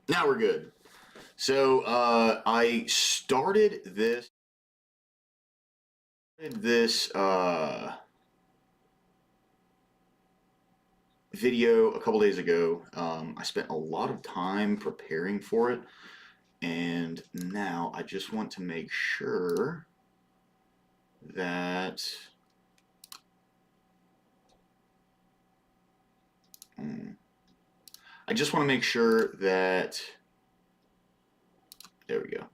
Now we're good. So I started this video a couple days ago. I spent a lot of time preparing for it, and now I just want to make sure that there we go.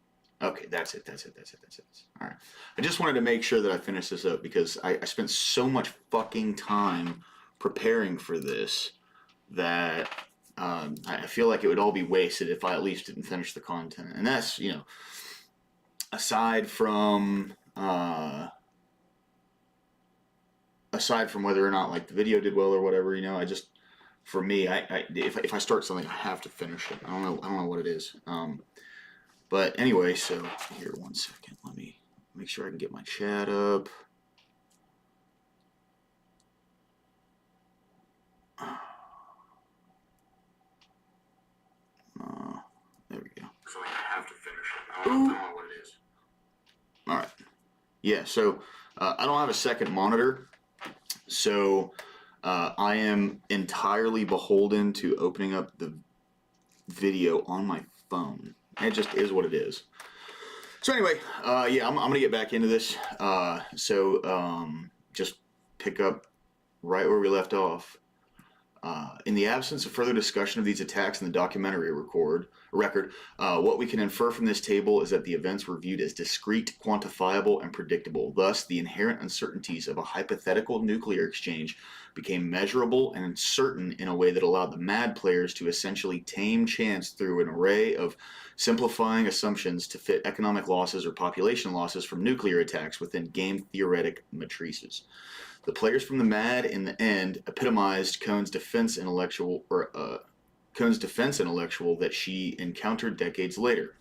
Okay, that's it. All right. I just wanted to make sure that I finish this up because I spent so much fucking time preparing for this that I feel like it would all be wasted if I at least didn't finish the content. And that's, aside from whether or not like the video did well or whatever, I just, for me, if I start something, I have to finish it. I don't know what it is. But anyway, so here, 1 second. Let me make sure I can get my chat up. There we go. So I have to finish it. I don't know what it is. All right. Yeah, so I don't have a second monitor, so I am entirely beholden to opening up the video on my phone. It just is what it is. So anyway, yeah, I'm going to get back into this. Just pick up right where we left off. In the absence of further discussion of these attacks in the documentary record, what we can infer from this table is that the events were viewed as discrete, quantifiable, and predictable. Thus, the inherent uncertainties of a hypothetical nuclear exchange became measurable and certain in a way that allowed the MAD players to essentially tame chance through an array of simplifying assumptions to fit economic losses or population losses from nuclear attacks within game theoretic matrices. The players from the MAD, in the end, epitomized Cohn's defense intellectual that she encountered decades later.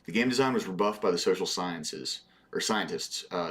The game design was rebuffed by the social scientists.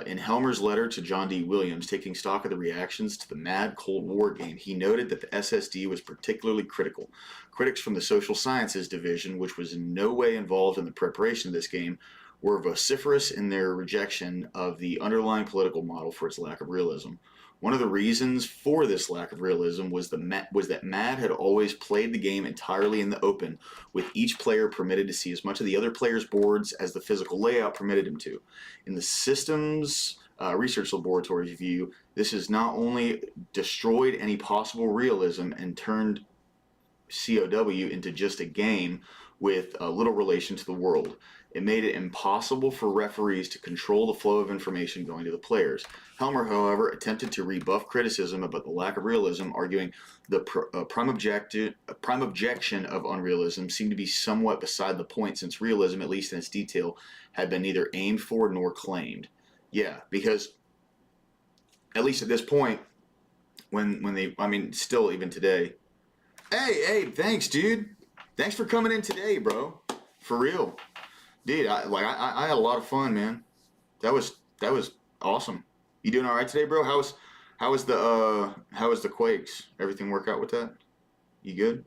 In Helmer's letter to John D. Williams, taking stock of the reactions to the MAD Cold War game, he noted that the SSD was particularly critical. Critics from the social sciences division, which was in no way involved in the preparation of this game, were vociferous in their rejection of the underlying political model for its lack of realism. One of the reasons for this lack of realism was that MAD had always played the game entirely in the open, with each player permitted to see as much of the other player's boards as the physical layout permitted him to. In the systems research laboratory's view, this has not only destroyed any possible realism and turned COW into just a game with little relation to the world. It made it impossible for referees to control the flow of information going to the players. Helmer, however, attempted to rebuff criticism about the lack of realism, arguing the prime objection of unrealism seemed to be somewhat beside the point, since realism, at least in its detail, had been neither aimed for nor claimed. Yeah, because at least at this point, still even today. Hey, thanks, dude. Thanks for coming in today, bro. For real. Dude, I had a lot of fun, man. That was awesome. You doing all right today, bro? How was the Quakes? Everything work out with that? You good?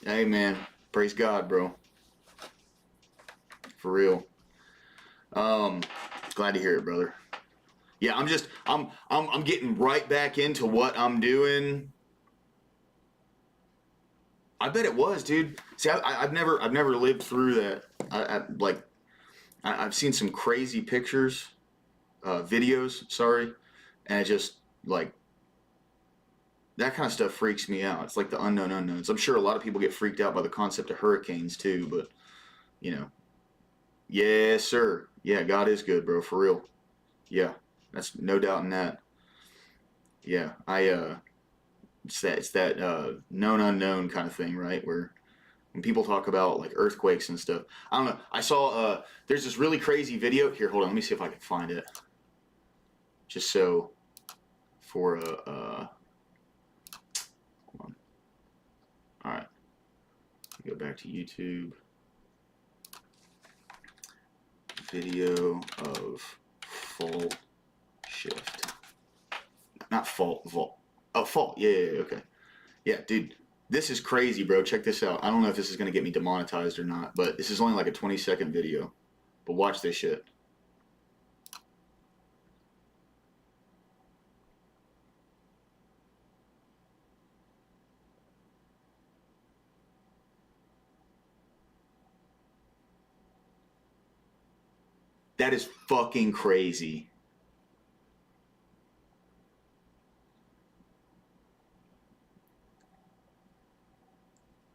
Hey, man. Praise God, bro. For real. Glad to hear it, brother. Yeah, I'm getting right back into what I'm doing. I bet it was, dude. See, I've never lived through that. I've seen some crazy pictures, videos, sorry, and it just like that kind of stuff freaks me out. It's like the unknown unknowns. I'm sure a lot of people get freaked out by the concept of hurricanes too, but you know, yes, sir. Yeah, God is good, bro, for real. Yeah, that's no doubt in that. Yeah, it's that known unknown kind of thing, right? Where when people talk about like earthquakes and stuff. I don't know. I saw there's this really crazy video. Here, hold on. Let me see if I can find it. Just so for hold on. All right. Go back to YouTube. Video of fault shift. Not fault, vault. Oh, fault. Yeah, okay. Yeah, dude. This is crazy, bro. Check this out. I don't know if this is going to get me demonetized or not, but this is only like a 20-second video. But watch this shit. That is fucking crazy.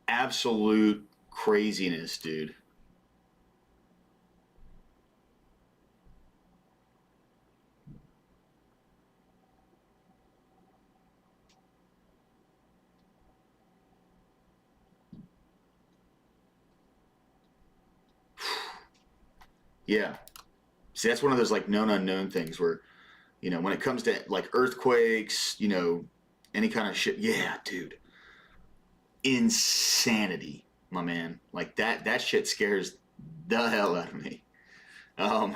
Absolute craziness, dude. Yeah. See, that's one of those like known unknown things where, you know, when it comes to like earthquakes, you know, any kind of shit. Yeah, dude. Insanity, my man. Like that shit scares the hell out of me. But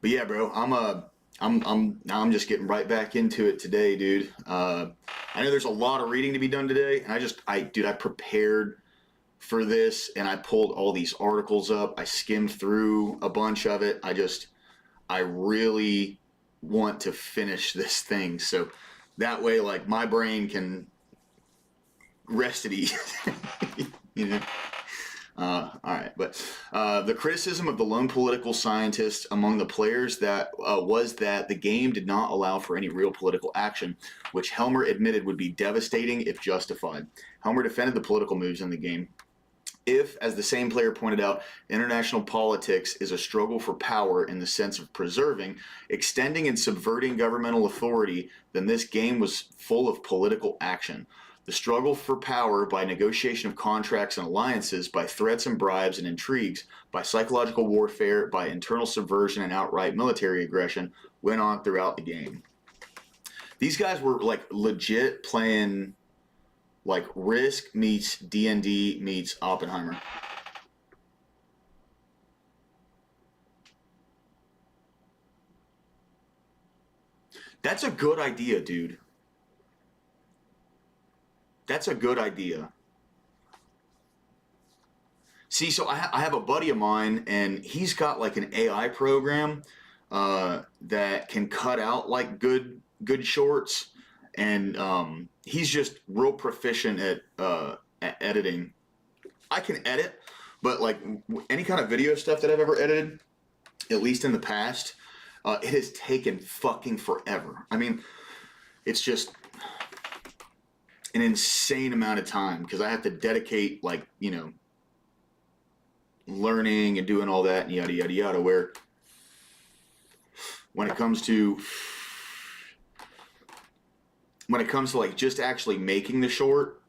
yeah, bro, I'm just getting right back into it today, dude. I know there's a lot of reading to be done today, and I prepared for this, and I pulled all these articles up. I skimmed through a bunch of it. I really want to finish this thing, so that way, like, my brain can rest at ease, you know? All right, but the criticism of the lone political scientist among the players was that the game did not allow for any real political action, which Helmer admitted would be devastating if justified. Helmer defended the political moves in the game. If, as the same player pointed out, international politics is a struggle for power in the sense of preserving, extending, and subverting governmental authority, then this game was full of political action. The struggle for power by negotiation of contracts and alliances, by threats and bribes and intrigues, by psychological warfare, by internal subversion and outright military aggression went on throughout the game. These guys were like legit playing like Risk meets D&D meets Oppenheimer. That's a good idea, dude. That's a good idea. See, so I have a buddy of mine, and he's got like an AI program that can cut out like good shorts, and he's just real proficient at editing. I can edit, but like any kind of video stuff that I've ever edited, at least in the past, it has taken fucking forever. I mean, it's just an insane amount of time because I have to dedicate, like, you know, learning and doing all that and yada yada yada, where when it comes to like just actually making the short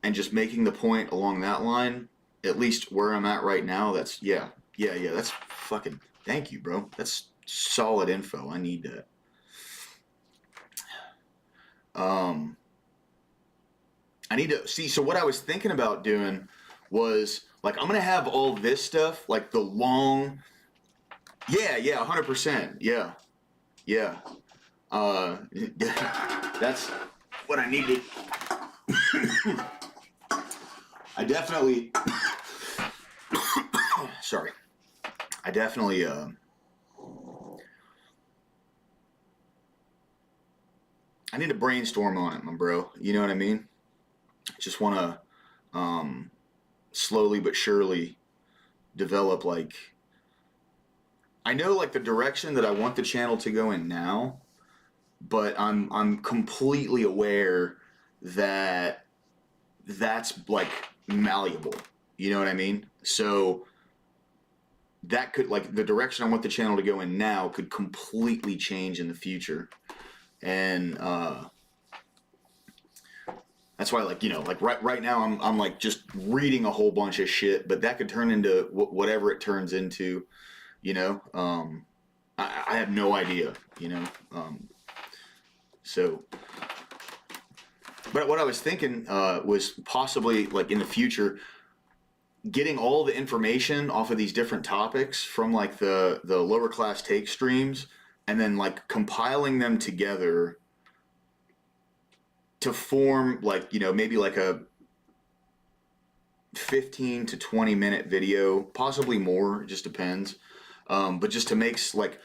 and just making the point along that line, at least where I'm at right now, that's yeah, that's fucking, thank you, bro. That's solid info. I need that. I need to see. So what I was thinking about doing was like, I'm gonna have all this stuff, like the long, yeah, 100%, yeah. That's what I needed. I definitely, sorry, I definitely, I need to brainstorm on it, my bro. You know what I mean? Just want to slowly but surely develop, like, I know like the direction that I want the channel to go in now, but I'm completely aware that that's like malleable. You know what I mean? So that could, like, the direction I want the channel to go in now could completely change in the future. And That's why, like, like right now, I'm like just reading a whole bunch of shit, but that could turn into whatever it turns into. You know, I have no idea. So, but what I was thinking was possibly like in the future, getting all the information off of these different topics from like the lower class take streams, and then like compiling them together to form like maybe like a 15 to 20-minute video, possibly more, it just depends. But just to make like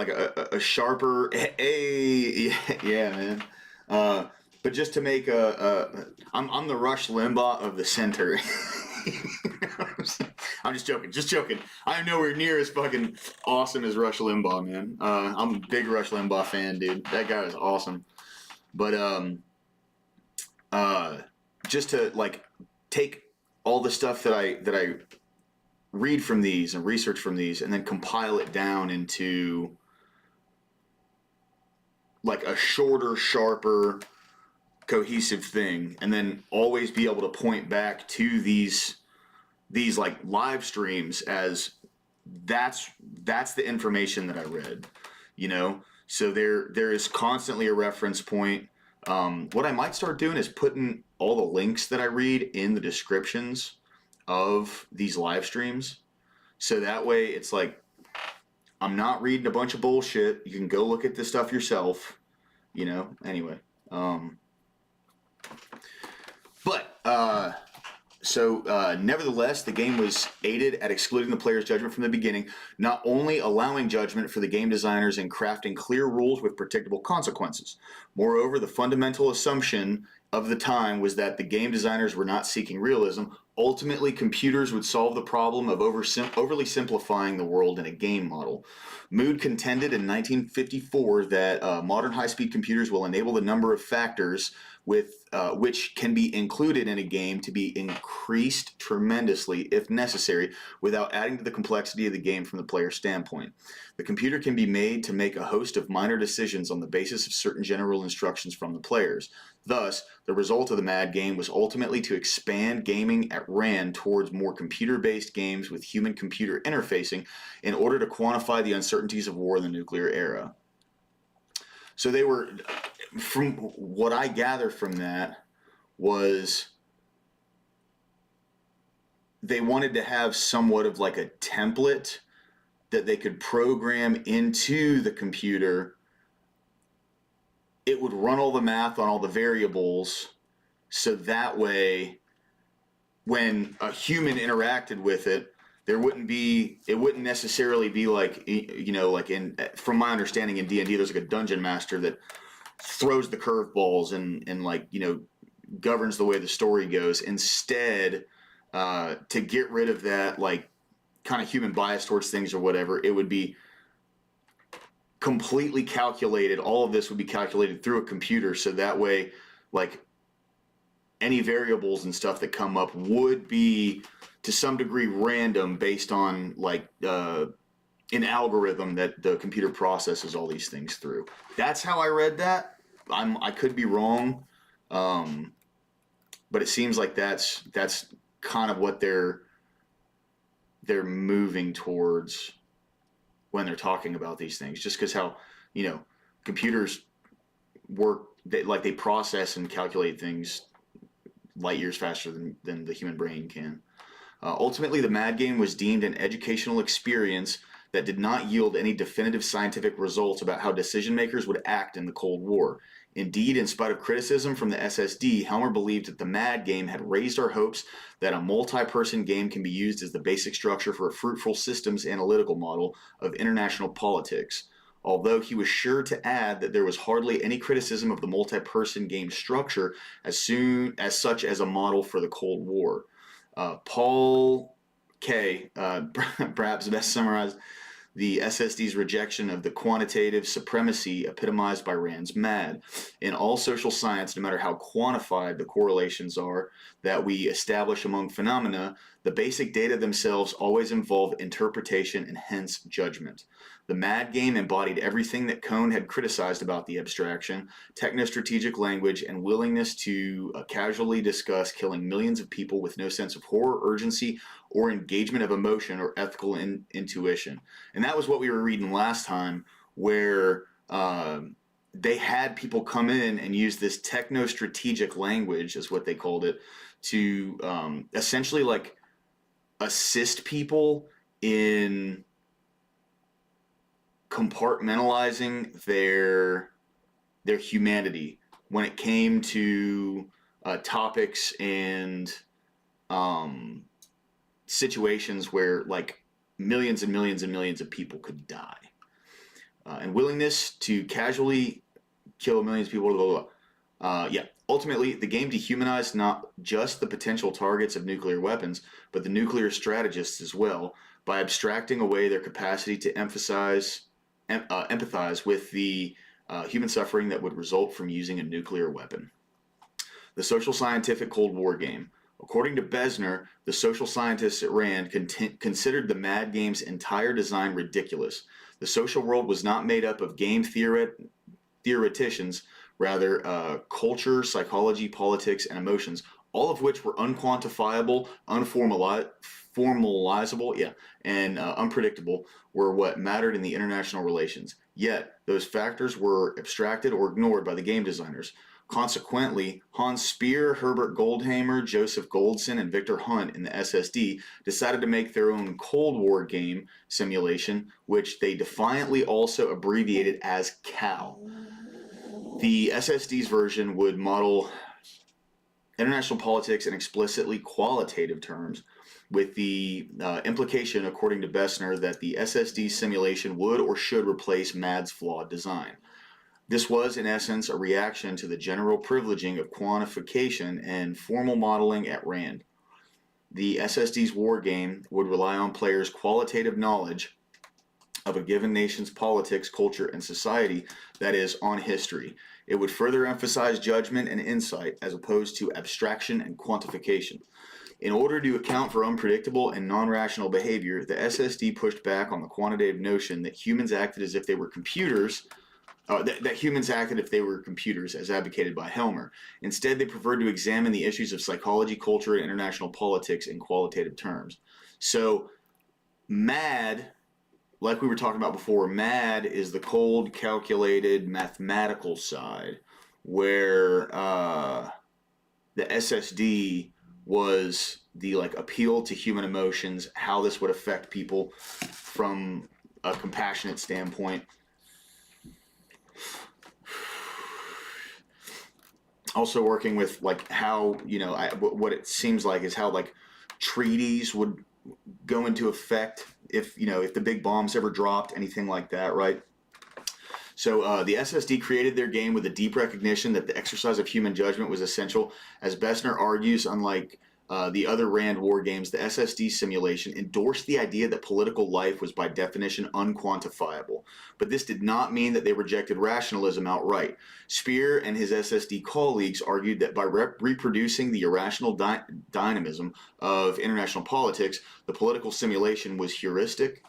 a sharper, hey, yeah, man. But just to make I'm the Rush Limbaugh of the center. I'm just joking. I'm nowhere near as fucking awesome as Rush Limbaugh, man. I'm a big Rush Limbaugh fan, dude. That guy is awesome. But just to like take all the stuff that I read from these and research from these, and then compile it down into like a shorter, sharper, cohesive thing, and then always be able to point back to these like live streams as that's the information that I read, So there is constantly a reference point. What I might start doing is putting all the links that I read in the descriptions of these live streams, so that way it's like I'm not reading a bunch of bullshit. You can go look at this stuff yourself, Anyway, nevertheless, the game was aided at excluding the player's judgment from the beginning, not only allowing judgment for the game designers in crafting clear rules with predictable consequences. Moreover, the fundamental assumption of the time was that the game designers were not seeking realism. Ultimately, computers would solve the problem of overly simplifying the world in a game model. Mood contended in 1954 that modern high-speed computers will enable the number of factors which can be included in a game to be increased tremendously if necessary, without adding to the complexity of the game from the player's standpoint. The computer can be made to make a host of minor decisions on the basis of certain general instructions from the players. Thus, the result of the MAD game was ultimately to expand gaming at RAND towards more computer-based games with human-computer interfacing in order to quantify the uncertainties of war in the nuclear era. So they were, from what I gather from that, was they wanted to have somewhat of like a template that they could program into the computer. It would run all the math on all the variables, so that way when a human interacted with it, it wouldn't necessarily be like, like from my understanding in D&D, there's like a dungeon master that throws the curveballs and like, governs the way the story goes. Instead, to get rid of that, like, kind of human bias towards things or whatever, it would be completely calculated. All of this would be calculated through a computer, so that way, like, any variables and stuff that come up would be to some degree random based on like an algorithm that the computer processes all these things through. That's how I read that. I could be wrong, but it seems like that's kind of what they're moving towards when they're talking about these things. Just because how computers work, they process and calculate things light years faster than the human brain can. Ultimately, the MAD game was deemed an educational experience that did not yield any definitive scientific results about how decision makers would act in the Cold War. Indeed, in spite of criticism from the SSD, Helmer believed that the MAD game had raised our hopes that a multi-person game can be used as the basic structure for a fruitful systems analytical model of international politics. Although he was sure to add that there was hardly any criticism of the multi-person game structure as such as a model for the Cold War. Paul K., perhaps best summarized the SSD's rejection of the quantitative supremacy epitomized by Rand's MAD. In all social science, no matter how quantified the correlations are that we establish among phenomena, The basic data themselves always involve interpretation and hence judgment. The MAD game embodied everything that Cohn had criticized about the abstraction, techno-strategic language, and willingness to casually discuss killing millions of people with no sense of horror, urgency, or engagement of emotion or ethical intuition. And that was what we were reading last time, where they had people come in and use this techno-strategic language, is what they called it, to essentially like assist people in compartmentalizing their humanity when it came to topics and situations where like millions and millions and millions of people could die. And willingness to casually kill millions of people, blah, blah, blah. Yeah. Ultimately, the game dehumanized not just the potential targets of nuclear weapons, but the nuclear strategists as well, by abstracting away their capacity to empathize with the human suffering that would result from using a nuclear weapon. The social scientific Cold War game. According to Besner, the social scientists at RAND considered the MAD game's entire design ridiculous. The social world was not made up of game theoreticians, rather culture, psychology, politics, and emotions, all of which were unquantifiable, unformalizable, and unpredictable, were what mattered in the international relations. Yet, those factors were abstracted or ignored by the game designers. Consequently, Hans Speer, Herbert Goldhamer, Joseph Goldson, and Victor Hunt in the SSD decided to make their own Cold War game simulation, which they defiantly also abbreviated as CAL. The SSD's version would model international politics in explicitly qualitative terms, with the implication, according to Besner, that the SSD simulation would or should replace MAD's flawed design. This was, in essence, a reaction to the general privileging of quantification and formal modeling at RAND. The SSD's war game would rely on players' qualitative knowledge of a given nation's politics, culture, and society, that is, on history. It would further emphasize judgment and insight as opposed to abstraction and quantification. In order to account for unpredictable and non-rational behavior, the SSD pushed back on the quantitative notion that humans acted as if they were computers, that humans acted if they were computers, as advocated by Helmer. Instead, they preferred to examine the issues of psychology, culture, and international politics in qualitative terms. So, MAD, like we were talking about before, MAD is the cold, calculated, mathematical side, where the SSD was the like appeal to human emotions, how this would affect people from a compassionate standpoint. Also working with like how, you know, what it seems like is how like treaties would go into effect if, you know, if the big bombs ever dropped, anything like that, right? So the SSD created their game with a deep recognition that the exercise of human judgment was essential. As Besner argues, unlike the other RAND war games, the SSD simulation endorsed the idea that political life was by definition unquantifiable. But this did not mean that they rejected rationalism outright. Speer and his SSD colleagues argued that by reproducing the irrational dynamism of international politics, the political simulation was heuristic.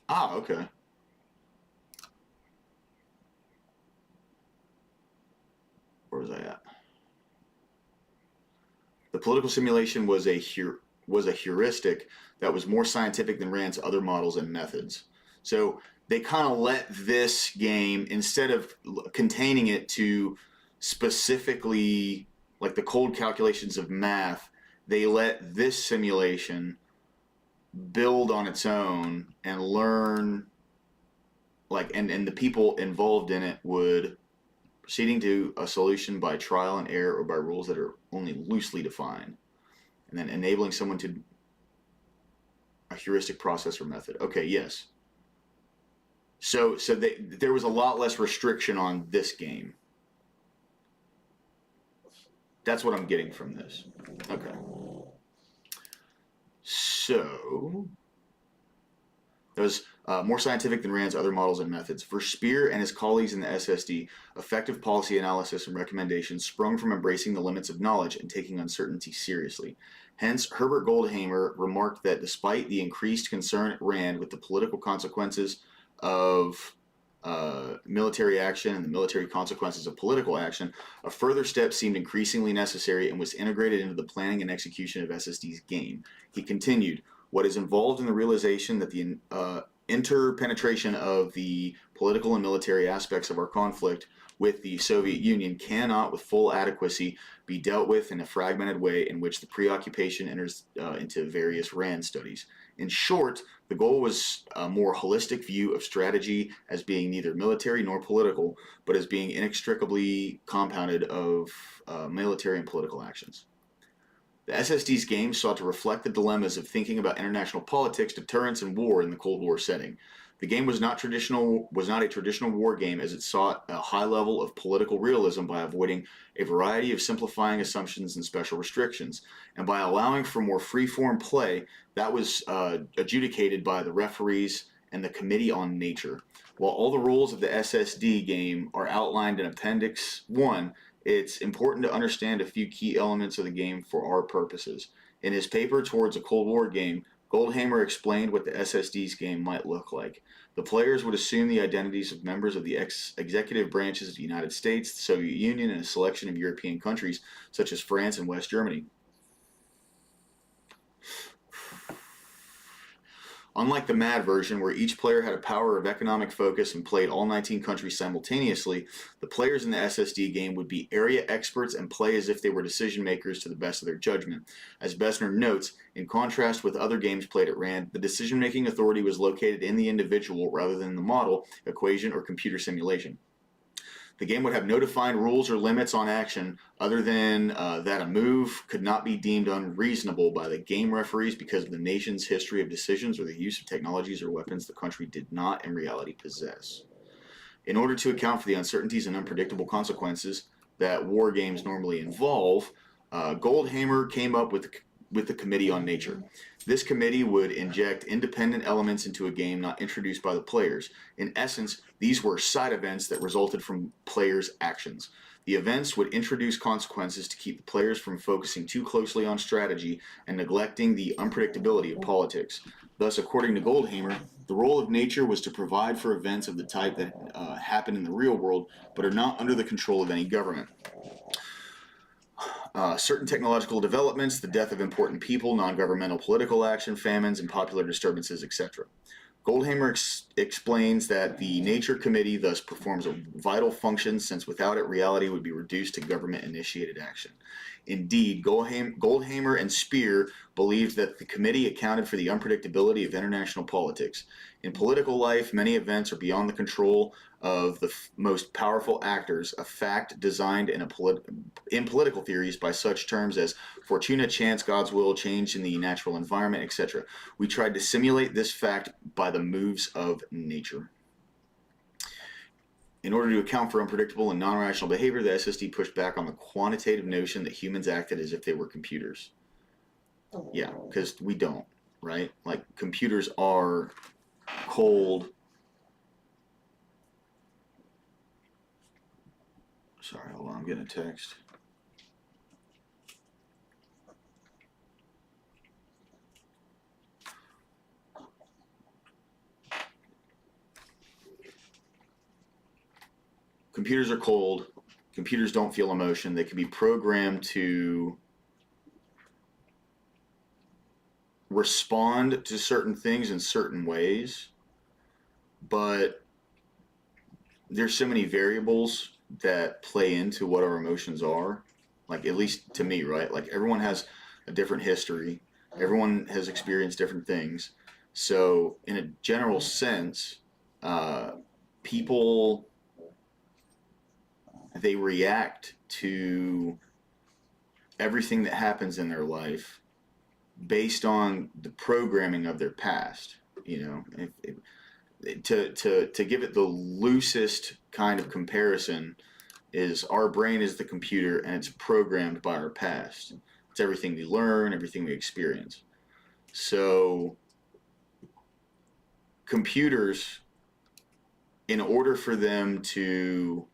Ah, okay. Where was I at? The political simulation was a heuristic that was more scientific than Rand's other models and methods. So they kind of let this game, instead of containing it to specifically like the cold calculations of math, they let this simulation build on its own and learn, like, and the people involved in it would proceeding to a solution by trial and error or by rules that are only loosely defined, and then enabling someone to a heuristic process or method. Okay, yes. So there was a lot less restriction on this game. That's what I'm getting from this. Okay. So, there was more scientific than RAND's other models and methods. For Speer and his colleagues in the SSD, effective policy analysis and recommendations sprung from embracing the limits of knowledge and taking uncertainty seriously. Hence, Herbert Goldhamer remarked that despite the increased concern at RAND with the political consequences of military action and the military consequences of political action, a further step seemed increasingly necessary and was integrated into the planning and execution of SSD's game. He continued, what is involved in the realization that the interpenetration of the political and military aspects of our conflict with the Soviet Union cannot with full adequacy be dealt with in a fragmented way in which the preoccupation enters into various RAND studies. In short, the goal was a more holistic view of strategy as being neither military nor political, but as being inextricably compounded of military and political actions. The SSD's game sought to reflect the dilemmas of thinking about international politics, deterrence, and war in the Cold War setting. The game was not a traditional war game, as it sought a high level of political realism by avoiding a variety of simplifying assumptions and special restrictions, and by allowing for more free-form play that was adjudicated by the referees and the Committee on Nature. While all the rules of the SSD game are outlined in Appendix 1, it's important to understand a few key elements of the game for our purposes. In his paper, Towards a Cold War Game, Goldhamer explained what the SSD's game might look like. The players would assume the identities of members of the executive branches of the United States, the Soviet Union, and a selection of European countries, such as France and West Germany. Unlike the MAD version, where each player had a power of economic focus and played all 19 countries simultaneously, the players in the SSD game would be area experts and play as if they were decision makers to the best of their judgment. As Besner notes, in contrast with other games played at RAND, the decision-making authority was located in the individual rather than the model, equation, or computer simulation. The game would have no defined rules or limits on action other than that a move could not be deemed unreasonable by the game referees because of the nation's history of decisions or the use of technologies or weapons the country did not in reality possess. In order to account for the uncertainties and unpredictable consequences that war games normally involve, Goldhamer came up with the Committee on Nature. This committee would inject independent elements into a game not introduced by the players. In essence, these were side events that resulted from players' actions. The events would introduce consequences to keep the players from focusing too closely on strategy and neglecting the unpredictability of politics. Thus, according to Goldhamer, the role of nature was to provide for events of the type that happen in the real world, but are not under the control of any government. Certain technological developments, the death of important people, non-governmental political action, famines, and popular disturbances, etc. Goldhamer explains that the Nature Committee thus performs a vital function, since without it reality would be reduced to government-initiated action. Indeed, Goldhamer and Speer believed that the committee accounted for the unpredictability of international politics. In political life, many events are beyond the control of the most powerful actors, a fact designed in political theories by such terms as fortuna, chance, God's will, change in the natural environment, etc. We tried to simulate this fact by the moves of nature. In order to account for unpredictable and non-rational behavior, the SSD pushed back on the quantitative notion that humans acted as if they were computers. Yeah, because we don't, right? Like, computers are cold. Sorry, hold on, I'm getting a text. Computers are cold. Computers don't feel emotion. They can be programmed to respond to certain things in certain ways, but there's so many variables that play into what our emotions are. Like, at least to me, right? Like, everyone has a different history. Everyone has experienced different things. So in a general sense, people, they react to everything that happens in their life based on the programming of their past. You know, to give it the loosest kind of comparison, is our brain is the computer and it's programmed by our past. It's everything we learn, everything we experience. So computers, in order for them to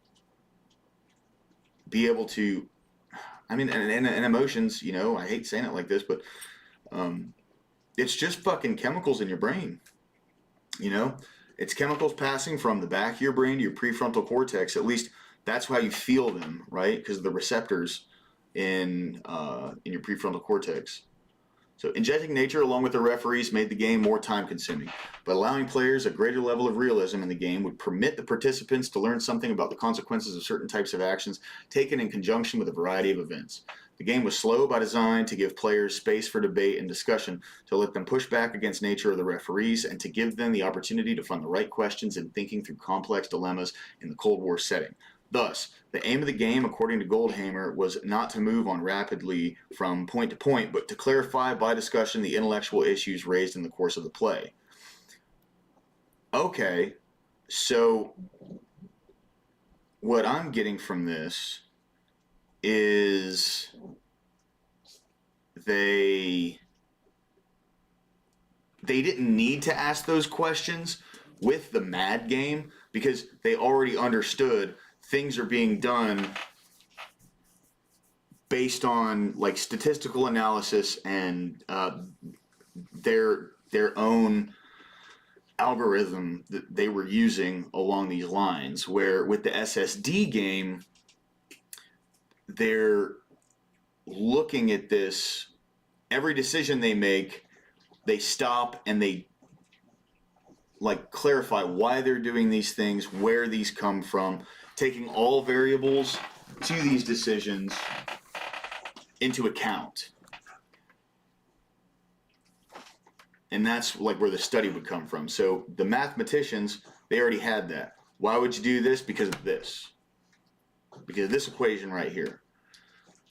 be able to, I mean, and emotions, you know, I hate saying it like this, but it's just fucking chemicals in your brain, you know? It's chemicals passing from the back of your brain to your prefrontal cortex. At least that's how you feel them, right? Because of the receptors in your prefrontal cortex. So injecting nature along with the referees made the game more time consuming, but allowing players a greater level of realism in the game would permit the participants to learn something about the consequences of certain types of actions taken in conjunction with a variety of events. The game was slow by design to give players space for debate and discussion, to let them push back against nature or the referees, and to give them the opportunity to find the right questions in thinking through complex dilemmas in the Cold War setting. Thus, the aim of the game, according to Goldhamer, was not to move on rapidly from point to point, but to clarify by discussion the intellectual issues raised in the course of the play. Okay, so what I'm getting from this is they didn't need to ask those questions with the MAD game because they already understood things are being done based on like statistical analysis and their own algorithm that they were using along these lines. Where with the SSD game, they're looking at this, every decision they make, they stop and they like clarify why they're doing these things, where these come from, taking all variables to these decisions into account. And that's like where the study would come from. So the mathematicians, they already had that. Why would you do this? Because of this. Because of this equation right here.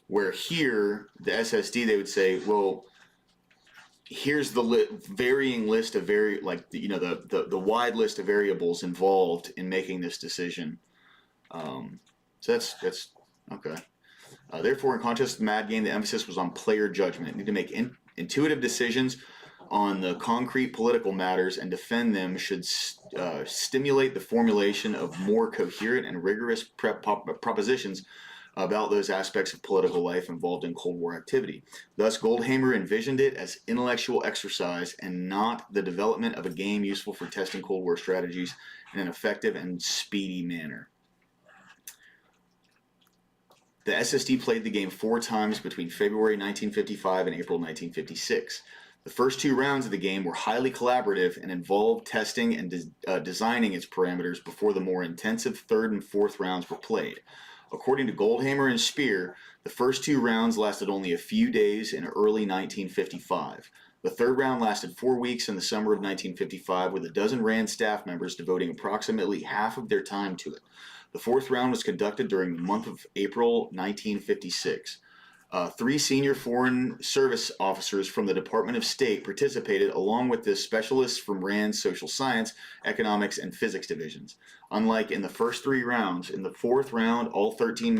Where here, the SSD, they would say, well, here's the varying list of the wide list of variables involved in making this decision. So that's okay. Therefore, in contrast to the MAD game, the emphasis was on player judgment. You need to make intuitive decisions on the concrete political matters, and defend them should stimulate the formulation of more coherent and rigorous propositions about those aspects of political life involved in Cold War activity. Thus, Goldhamer envisioned it as intellectual exercise and not the development of a game useful for testing Cold War strategies in an effective and speedy manner. The SSD played the game 4 times between February 1955 and April 1956. The first 2 rounds of the game were highly collaborative and involved testing and designing its parameters before the more intensive 3rd and 4th rounds were played. According to Goldhamer and Speer, the first 2 rounds lasted only a few days in early 1955. The 3rd round lasted 4 weeks in the summer of 1955, with a dozen RAND staff members devoting approximately half of their time to it. The 4th round was conducted during the month of April 1956. 3 senior Foreign Service officers from the Department of State participated, along with the specialists from RAND's social science, economics, and physics divisions. Unlike in the first 3 rounds, in the 4th round, all 13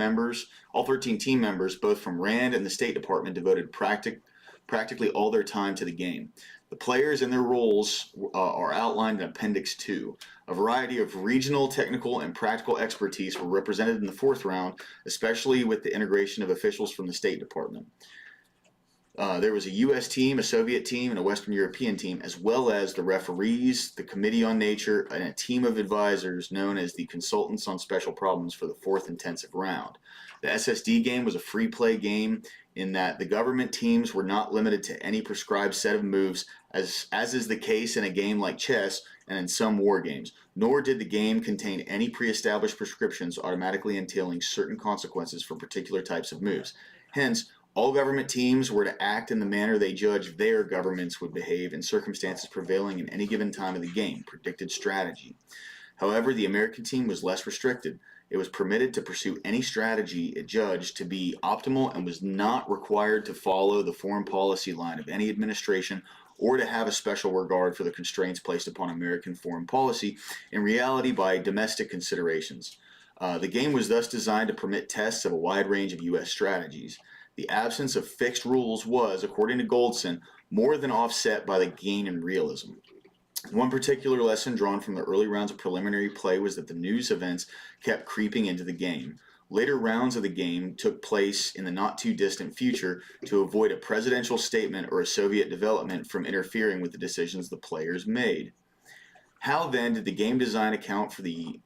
team members, both from RAND and the State Department, devoted practically all their time to the game. The players and their roles are outlined in Appendix 2. A variety of regional, technical, and practical expertise were represented in the 4th round, especially with the integration of officials from the State Department. There was a U.S. team, a Soviet team, and a Western European team, as well as the referees, the Committee on Nature, and a team of advisors known as the Consultants on Special Problems for the 4th intensive round. The SSD game was a free play game in that the government teams were not limited to any prescribed set of moves, as is the case in a game like chess and in some war games, nor did the game contain any pre-established prescriptions automatically entailing certain consequences for particular types of moves. Hence, all government teams were to act in the manner they judged their governments would behave in circumstances prevailing in any given time of the game, predicted strategy. However, the American team was less restricted. It was permitted to pursue any strategy it judged to be optimal and was not required to follow the foreign policy line of any administration or to have a special regard for the constraints placed upon American foreign policy, in reality by domestic considerations. The game was thus designed to permit tests of a wide range of U.S. strategies. The absence of fixed rules was, according to Goldson, more than offset by the gain in realism. One particular lesson drawn from the early rounds of preliminary play was that the news events kept creeping into the game. Later rounds of the game took place in the not too distant future to avoid a presidential statement or a Soviet development from interfering with the decisions the players made. How then did the game design account for the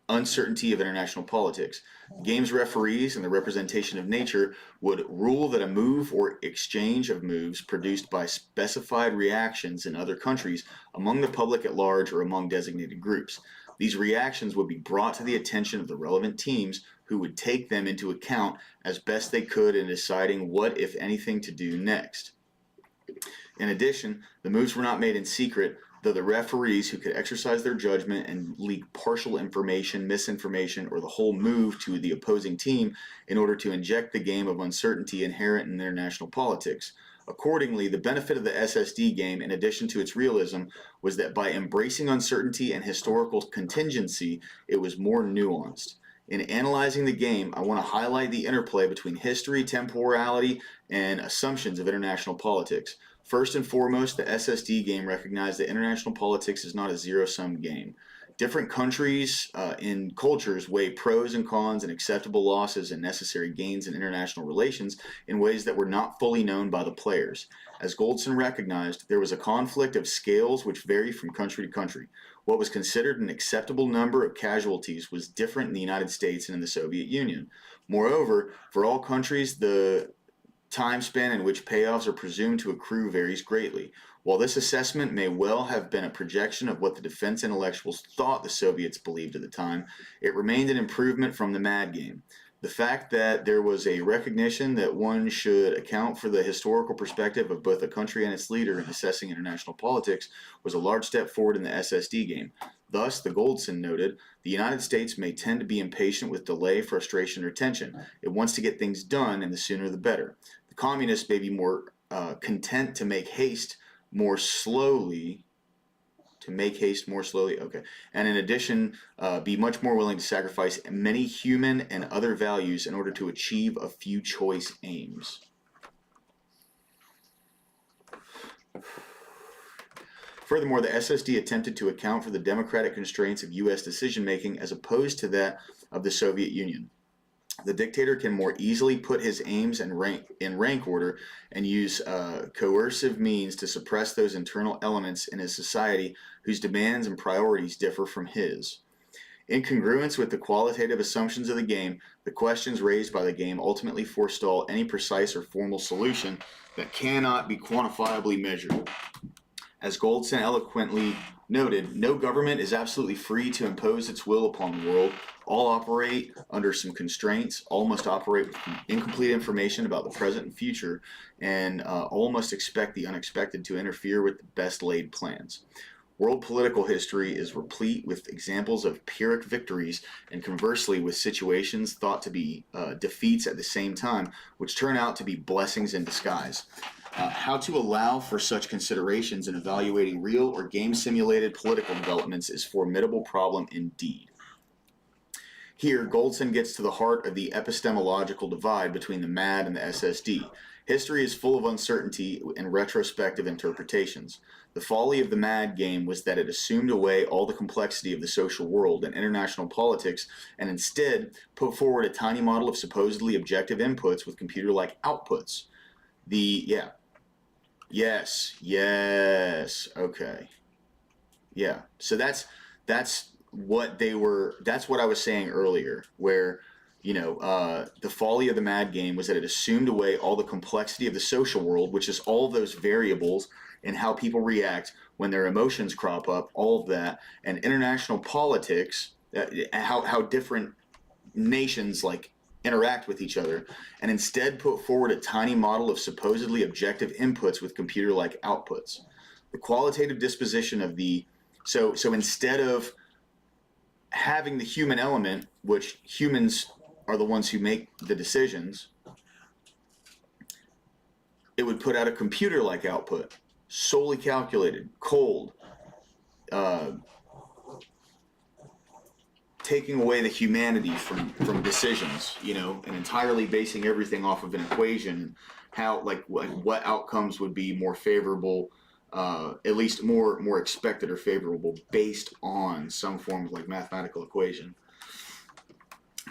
uncertainty of international politics? The game's referees and the representation of nature would rule that a move or exchange of moves produced by specified reactions in other countries among the public at large or among designated groups. These reactions would be brought to the attention of the relevant teams, who would take them into account as best they could in deciding what, if anything, to do next. In addition, the moves were not made in secret, though the referees, who could exercise their judgment and leak partial information, misinformation, or the whole move to the opposing team in order to inject the game of uncertainty inherent in international politics. Accordingly, the benefit of the SSD game, in addition to its realism, was that by embracing uncertainty and historical contingency, it was more nuanced. In analyzing the game, I want to highlight the interplay between history, temporality, and assumptions of international politics. First and foremost, the SSD game recognized that international politics is not a zero-sum game. Different countries and cultures weigh pros and cons and acceptable losses and necessary gains in international relations in ways that were not fully known by the players. As Goldson recognized, there was a conflict of scales which vary from country to country. What was considered an acceptable number of casualties was different in the United States and in the Soviet Union. Moreover, for all countries, the time span in which payoffs are presumed to accrue varies greatly. While this assessment may well have been a projection of what the defense intellectuals thought the Soviets believed at the time, it remained an improvement from the MAD game. The fact that there was a recognition that one should account for the historical perspective of both a country and its leader in assessing international politics was a large step forward in the SSD game. Thus, the Goldson noted, the United States may tend to be impatient with delay, frustration, or tension. It wants to get things done, and the sooner the better. The communists may be more content to make haste more slowly, okay, and in addition, be much more willing to sacrifice many human and other values in order to achieve a few choice aims. Furthermore, the SSD attempted to account for the democratic constraints of U.S. decision-making as opposed to that of the Soviet Union. The dictator can more easily put his aims in rank order and use coercive means to suppress those internal elements in his society whose demands and priorities differ from his. In congruence with the qualitative assumptions of the game, the questions raised by the game ultimately forestall any precise or formal solution that cannot be quantifiably measured. As Goldson eloquently noted, no government is absolutely free to impose its will upon the world. All operate under some constraints, all must operate with incomplete information about the present and future, and all must expect the unexpected to interfere with the best laid plans. World political history is replete with examples of Pyrrhic victories, and conversely with situations thought to be defeats at the same time, which turn out to be blessings in disguise. How to allow for such considerations in evaluating real or game-simulated political developments is a formidable problem indeed. Here, Goldson gets to the heart of the epistemological divide between the MAD and the SSD. History is full of uncertainty and retrospective interpretations. The folly of the MAD game was that it assumed away all the complexity of the social world and international politics and instead put forward a tiny model of supposedly objective inputs with computer-like outputs. Okay. Yeah, so that's what I was saying earlier, where, the folly of the MAD game was that it assumed away all the complexity of the social world, which is all of those variables and how people react when their emotions crop up, all of that, and international politics, how different nations interact with each other, and instead put forward a tiny model of supposedly objective inputs with computer-like outputs. The qualitative disposition of so instead of having the human element, which humans are the ones who make the decisions, it would put out a computer-like output, solely calculated, cold, taking away the humanity from decisions, and entirely basing everything off of an equation, how what outcomes would be more favorable at least more expected or favorable based on some form of like mathematical equation.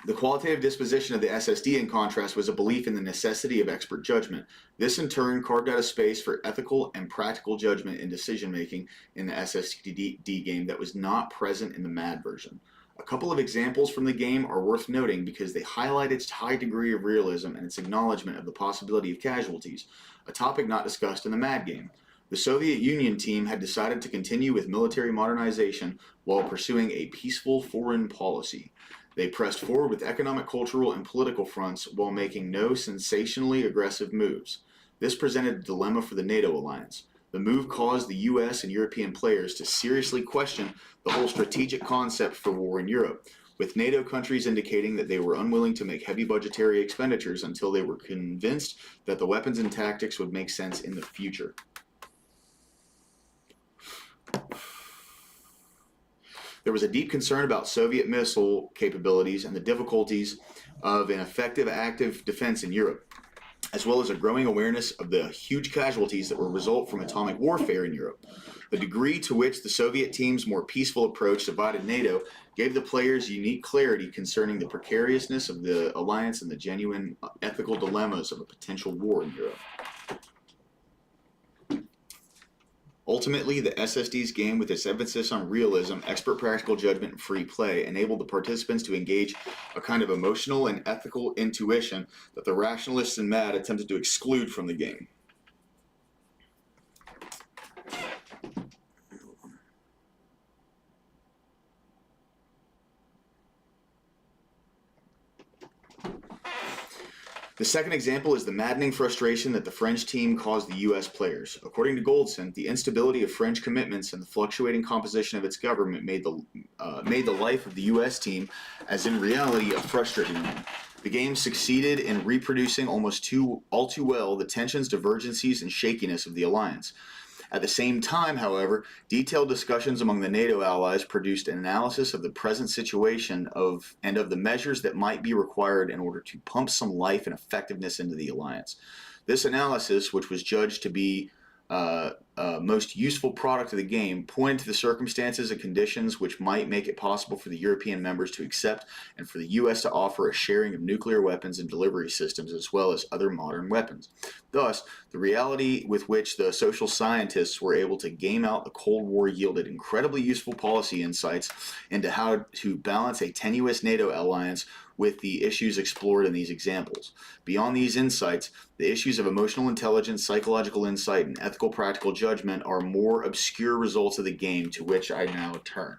The qualitative disposition of the SSD, in contrast, was a belief in the necessity of expert judgment. This, in turn, carved out a space for ethical and practical judgment in decision-making in the SSD game that was not present in the MAD version. A couple of examples from the game are worth noting because they highlight its high degree of realism and its acknowledgement of the possibility of casualties, a topic not discussed in the MAD game. The Soviet Union team had decided to continue with military modernization while pursuing a peaceful foreign policy. They pressed forward with economic, cultural, and political fronts while making no sensationally aggressive moves. This presented a dilemma for the NATO alliance. The move caused the US and European players to seriously question the whole strategic concept for war in Europe, with NATO countries indicating that they were unwilling to make heavy budgetary expenditures until they were convinced that the weapons and tactics would make sense in the future. There was a deep concern about Soviet missile capabilities and the difficulties of an effective active defense in Europe, as well as a growing awareness of the huge casualties that will result from atomic warfare in Europe. The degree to which the Soviet team's more peaceful approach divided NATO gave the players unique clarity concerning the precariousness of the alliance and the genuine ethical dilemmas of a potential war in Europe. Ultimately, the SSD's game, with its emphasis on realism, expert practical judgment, and free play, enabled the participants to engage a kind of emotional and ethical intuition that the rationalists in MAD attempted to exclude from the game. The second example is the maddening frustration that the French team caused the U.S. players. According to Goldson, the instability of French commitments and the fluctuating composition of its government made the life of the U.S. team, as in reality, a frustrating one. The game succeeded in reproducing all too well the tensions, divergencies, and shakiness of the alliance. At the same time, however, detailed discussions among the NATO allies produced an analysis of the present situation and of the measures that might be required in order to pump some life and effectiveness into the alliance. This analysis, which was judged to be most useful product of the game, pointed to the circumstances and conditions which might make it possible for the European members to accept and for the U.S. to offer a sharing of nuclear weapons and delivery systems as well as other modern weapons. Thus, the reality with which the social scientists were able to game out the Cold War yielded incredibly useful policy insights into how to balance a tenuous NATO alliance with the issues explored in these examples. Beyond these insights, the issues of emotional intelligence, psychological insight, and ethical practical judgment are more obscure results of the game, to which I now turn.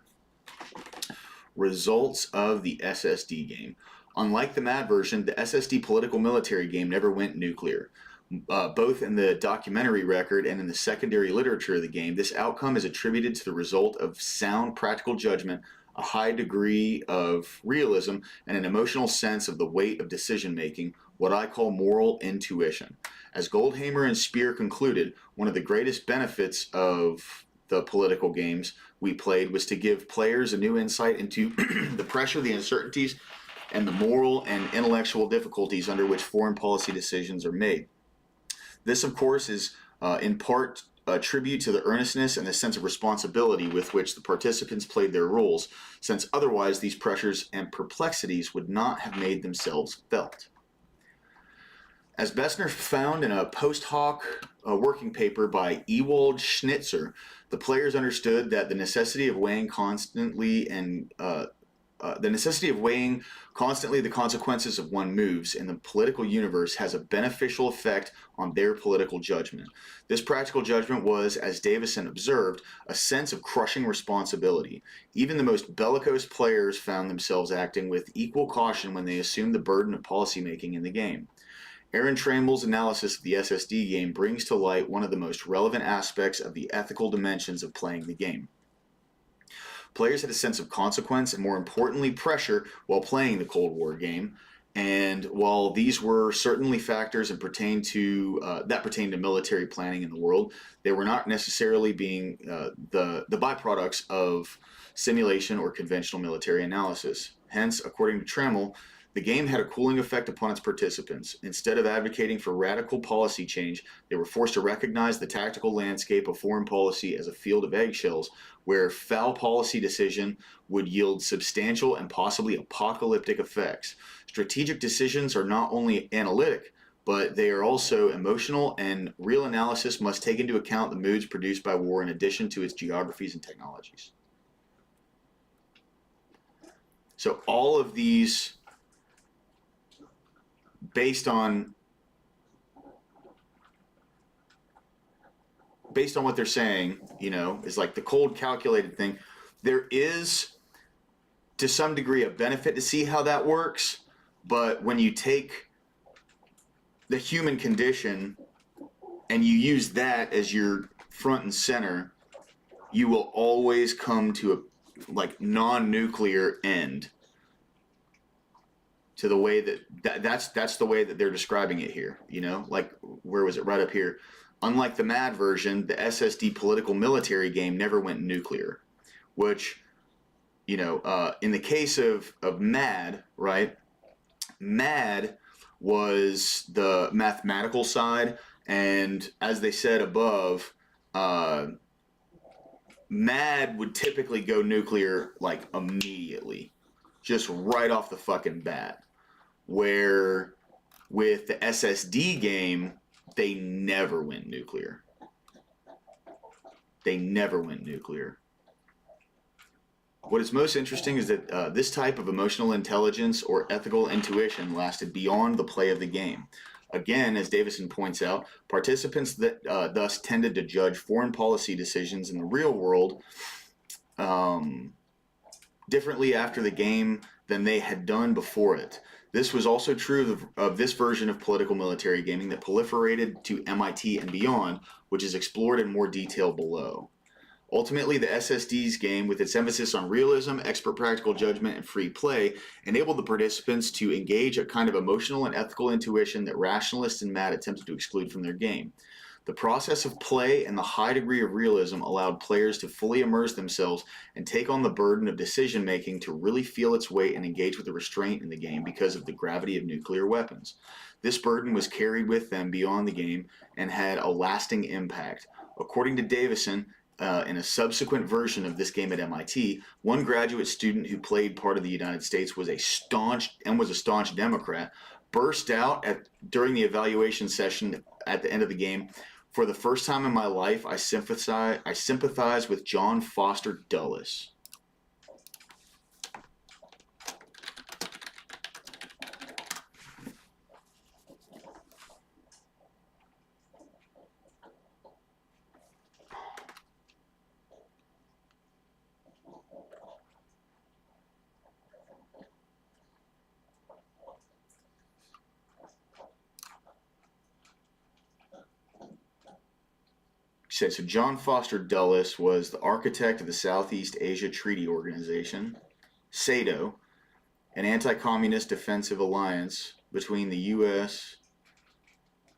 Results of the SSD game. Unlike the MAD version, the SSD political military game never went nuclear. Both in the documentary record and in the secondary literature of the game, this outcome is attributed to the result of sound practical judgment, a high degree of realism, and an emotional sense of the weight of decision-making, what I call moral intuition. As Goldhamer and Speer concluded, one of the greatest benefits of the political games we played was to give players a new insight into the pressure, the uncertainties, and the moral and intellectual difficulties under which foreign policy decisions are made. This, of course, is in part a tribute to the earnestness and the sense of responsibility with which the participants played their roles, since otherwise these pressures and perplexities would not have made themselves felt. As Bessner found in a post hoc working paper by Ewald Schnitzer, the players understood that the necessity of weighing constantly the consequences of one's moves in the political universe has a beneficial effect on their political judgment. This practical judgment was, as Davison observed, a sense of crushing responsibility. Even the most bellicose players found themselves acting with equal caution when they assumed the burden of policymaking in the game. Aaron Trammell's analysis of the SSD game brings to light one of the most relevant aspects of the ethical dimensions of playing the game. Players had a sense of consequence and, more importantly, pressure while playing the Cold War game. And while these were certainly factors that pertained to military planning in the world, they were not necessarily being the byproducts of simulation or conventional military analysis. Hence, according to Trammell, The game had a cooling effect upon its participants. Instead of advocating for radical policy change, they were forced to recognize the tactical landscape of foreign policy as a field of eggshells, where foul policy decision would yield substantial and possibly apocalyptic effects. Strategic decisions are not only analytic, but they are also emotional, and real analysis must take into account the moods produced by war in addition to its geographies and technologies. So all of these, based on what they're saying, you know, is like the cold calculated thing. There is, to some degree, a benefit to see how that works, but when you take the human condition and you use that as your front and center, you will always come to a like non-nuclear end to the way that's the way that they're describing it here, you know, like where was it, right up here. Unlike the MAD version, the SSD political military game never went nuclear, which, you know, in the case of MAD, right, MAD was the mathematical side, and as they said above, MAD would typically go nuclear like immediately, just right off the fucking bat, where with the SSD game, they never went nuclear. They never went nuclear. What is most interesting is that this type of emotional intelligence or ethical intuition lasted beyond the play of the game. Again, as Davison points out, participants that thus tended to judge foreign policy decisions in the real world differently after the game than they had done before it. This was also true of this version of political military gaming that proliferated to MIT and beyond, which is explored in more detail below. Ultimately, the SSD's game, with its emphasis on realism, expert practical judgment, and free play, enabled the participants to engage a kind of emotional and ethical intuition that rationalists and MAD attempted to exclude from their game. The process of play and the high degree of realism allowed players to fully immerse themselves and take on the burden of decision-making to really feel its weight and engage with the restraint in the game because of the gravity of nuclear weapons. This burden was carried with them beyond the game and had a lasting impact. According to Davison, in a subsequent version of this game at MIT, one graduate student who played part of the United States was a staunch Democrat, burst out during the evaluation session at the end of the game. For the first time in my life, I sympathize with John Foster Dulles. So John Foster Dulles was the architect of the Southeast Asia Treaty Organization, SATO, an anti-communist defensive alliance between the U.S.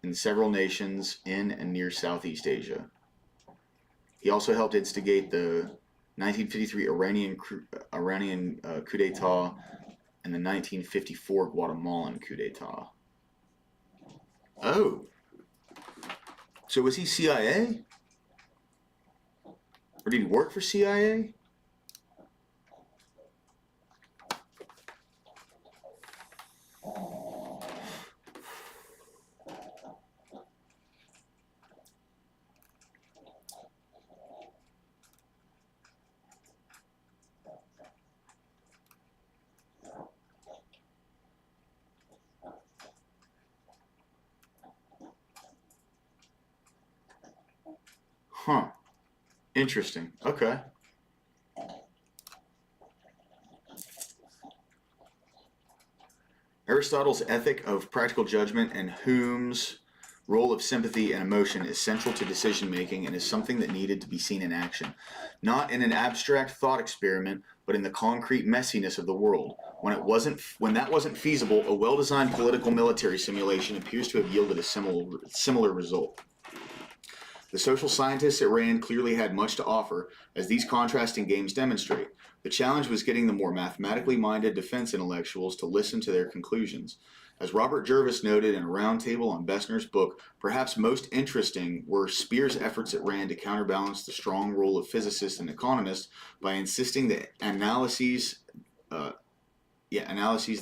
and several nations in and near Southeast Asia. He also helped instigate the 1953 Iranian coup d'etat and the 1954 Guatemalan coup d'etat. Oh. So was he CIA? Or did he work for CIA? Huh. Interesting. Okay. Aristotle's ethic of practical judgment and Hume's role of sympathy and emotion is central to decision-making and is something that needed to be seen in action, not in an abstract thought experiment, but in the concrete messiness of the world. When that wasn't feasible, a well-designed political military simulation appears to have yielded a similar result. The social scientists at RAND clearly had much to offer, as these contrasting games demonstrate. The challenge was getting the more mathematically minded defense intellectuals to listen to their conclusions. As Robert Jervis noted in a roundtable on Bessner's book, perhaps most interesting were Speer's efforts at RAND to counterbalance the strong role of physicists and economists by insisting that analyses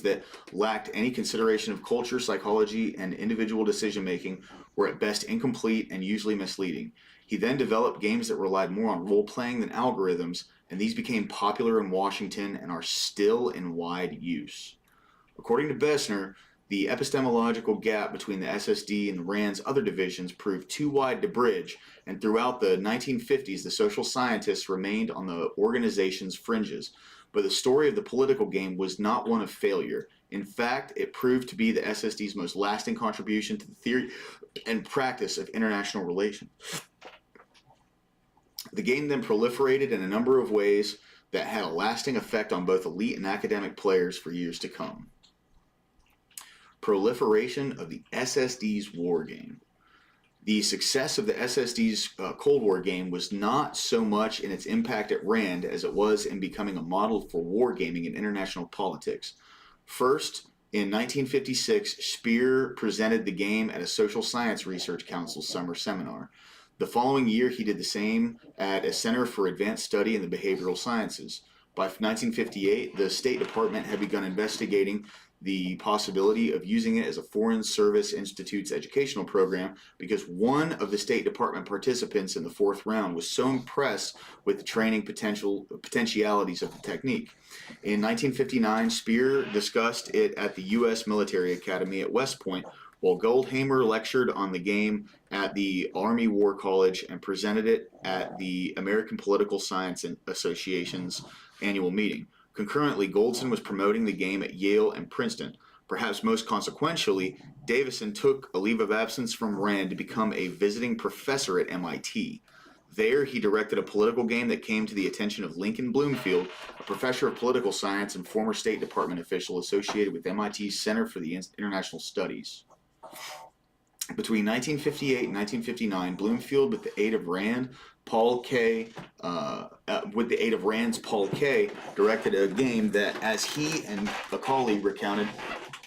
that lacked any consideration of culture, psychology, and individual decision-making were at best incomplete and usually misleading. He then developed games that relied more on role-playing than algorithms, and these became popular in Washington and are still in wide use. According to Bessner, the epistemological gap between the SSD and RAND's other divisions proved too wide to bridge, and throughout the 1950s, the social scientists remained on the organization's fringes. But the story of the political game was not one of failure. In fact, it proved to be the SSD's most lasting contribution to the theory and practice of international relations. The game then proliferated in a number of ways that had a lasting effect on both elite and academic players for years to come. Proliferation of the SSD's war game. The success of the SSD's Cold War game was not so much in its impact at RAND as it was in becoming a model for wargaming in international politics. First, in 1956, Speer presented the game at a Social Science Research Council summer seminar. The following year, he did the same at a Center for Advanced Study in the Behavioral Sciences. By 1958, the State Department had begun investigating the possibility of using it as a Foreign Service Institute's educational program because one of the State Department participants in the fourth round was so impressed with the training potentialities of the technique. In 1959, Speer discussed it at the U.S. Military Academy at West Point, while Goldhamer lectured on the game at the Army War College and presented it at the American Political Science Association's annual meeting. Concurrently, Goldson was promoting the game at Yale and Princeton. Perhaps most consequentially, Davison took a leave of absence from RAND to become a visiting professor at MIT. There, he directed a political game that came to the attention of Lincoln Bloomfield, a professor of political science and former State Department official associated with MIT's Center for the International Studies. Between 1958 and 1959, Bloomfield, with the aid of Rand's Paul Kay, directed a game that, as he and a colleague recounted,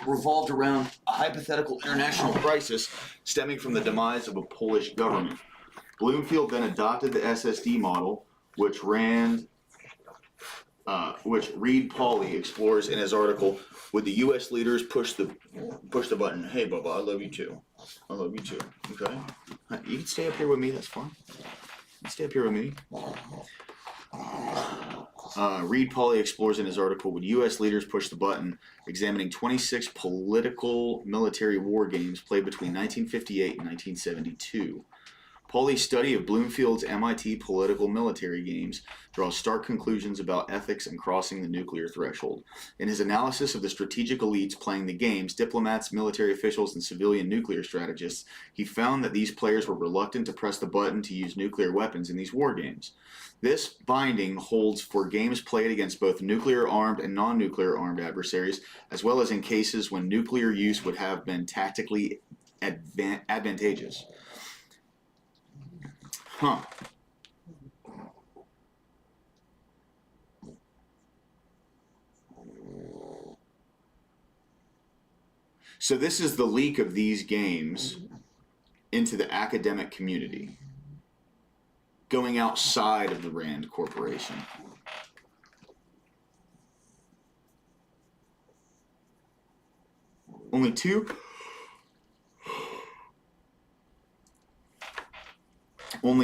revolved around a hypothetical international crisis stemming from the demise of a Polish government. Bloomfield then adopted the SSD model, which Reed Pauley explores in his article, "Would the U.S. leaders push the button? Hey, Bubba, I love you too. I love you too. Okay, you can stay up here with me. That's fine. You can stay up here with me." Reed Pauley explores in his article, "Would U.S. leaders push the button?" examining 26 political military war games played between 1958 and 1972. Pauley's study of Bloomfield's MIT political military games draws stark conclusions about ethics and crossing the nuclear threshold. In his analysis of the strategic elites playing the games, diplomats, military officials, and civilian nuclear strategists, he found that these players were reluctant to press the button to use nuclear weapons in these war games. This binding holds for games played against both nuclear-armed and non-nuclear-armed adversaries, as well as in cases when nuclear use would have been tactically advantageous. So this is the leak of these games into the academic community, going outside of the RAND Corporation. Only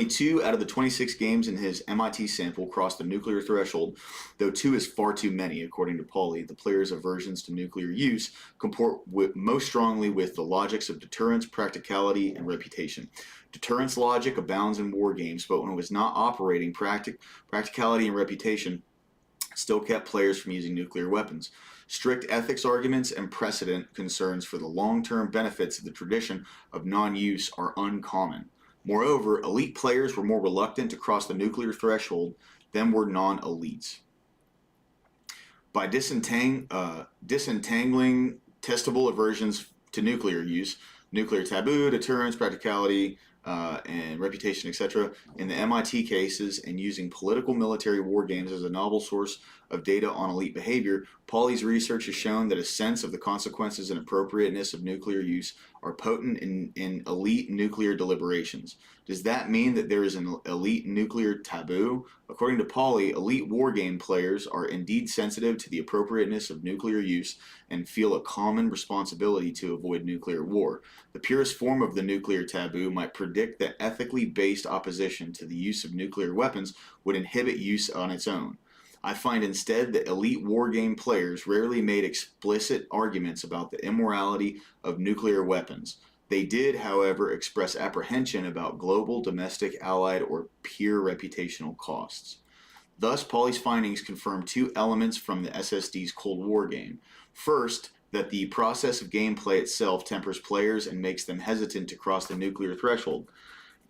two out of the 26 games in his MIT sample crossed the nuclear threshold, though 2 is far too many, according to Pauley. The players' aversions to nuclear use comport most strongly with the logics of deterrence, practicality, and reputation. Deterrence logic abounds in war games, but when it was not operating, practicality and reputation still kept players from using nuclear weapons. Strict ethics arguments and precedent concerns for the long-term benefits of the tradition of non-use are uncommon. Moreover, elite players were more reluctant to cross the nuclear threshold than were non-elites. By disentangling testable aversions to nuclear use, nuclear taboo, deterrence, practicality, and reputation, etc. in the MIT cases, and using political military war games as a novel source of data on elite behavior, Pauly's research has shown that a sense of the consequences and appropriateness of nuclear use are potent in elite nuclear deliberations. Does that mean that there is an elite nuclear taboo? According to Pauly, elite war game players are indeed sensitive to the appropriateness of nuclear use and feel a common responsibility to avoid nuclear war. The purest form of the nuclear taboo might predict that ethically based opposition to the use of nuclear weapons would inhibit use on its own. I find instead that elite wargame players rarely made explicit arguments about the immorality of nuclear weapons. They did, however, express apprehension about global, domestic, allied, or peer reputational costs. Thus, Pauly's findings confirm two elements from the SSD's Cold War game. First, that the process of gameplay itself tempers players and makes them hesitant to cross the nuclear threshold.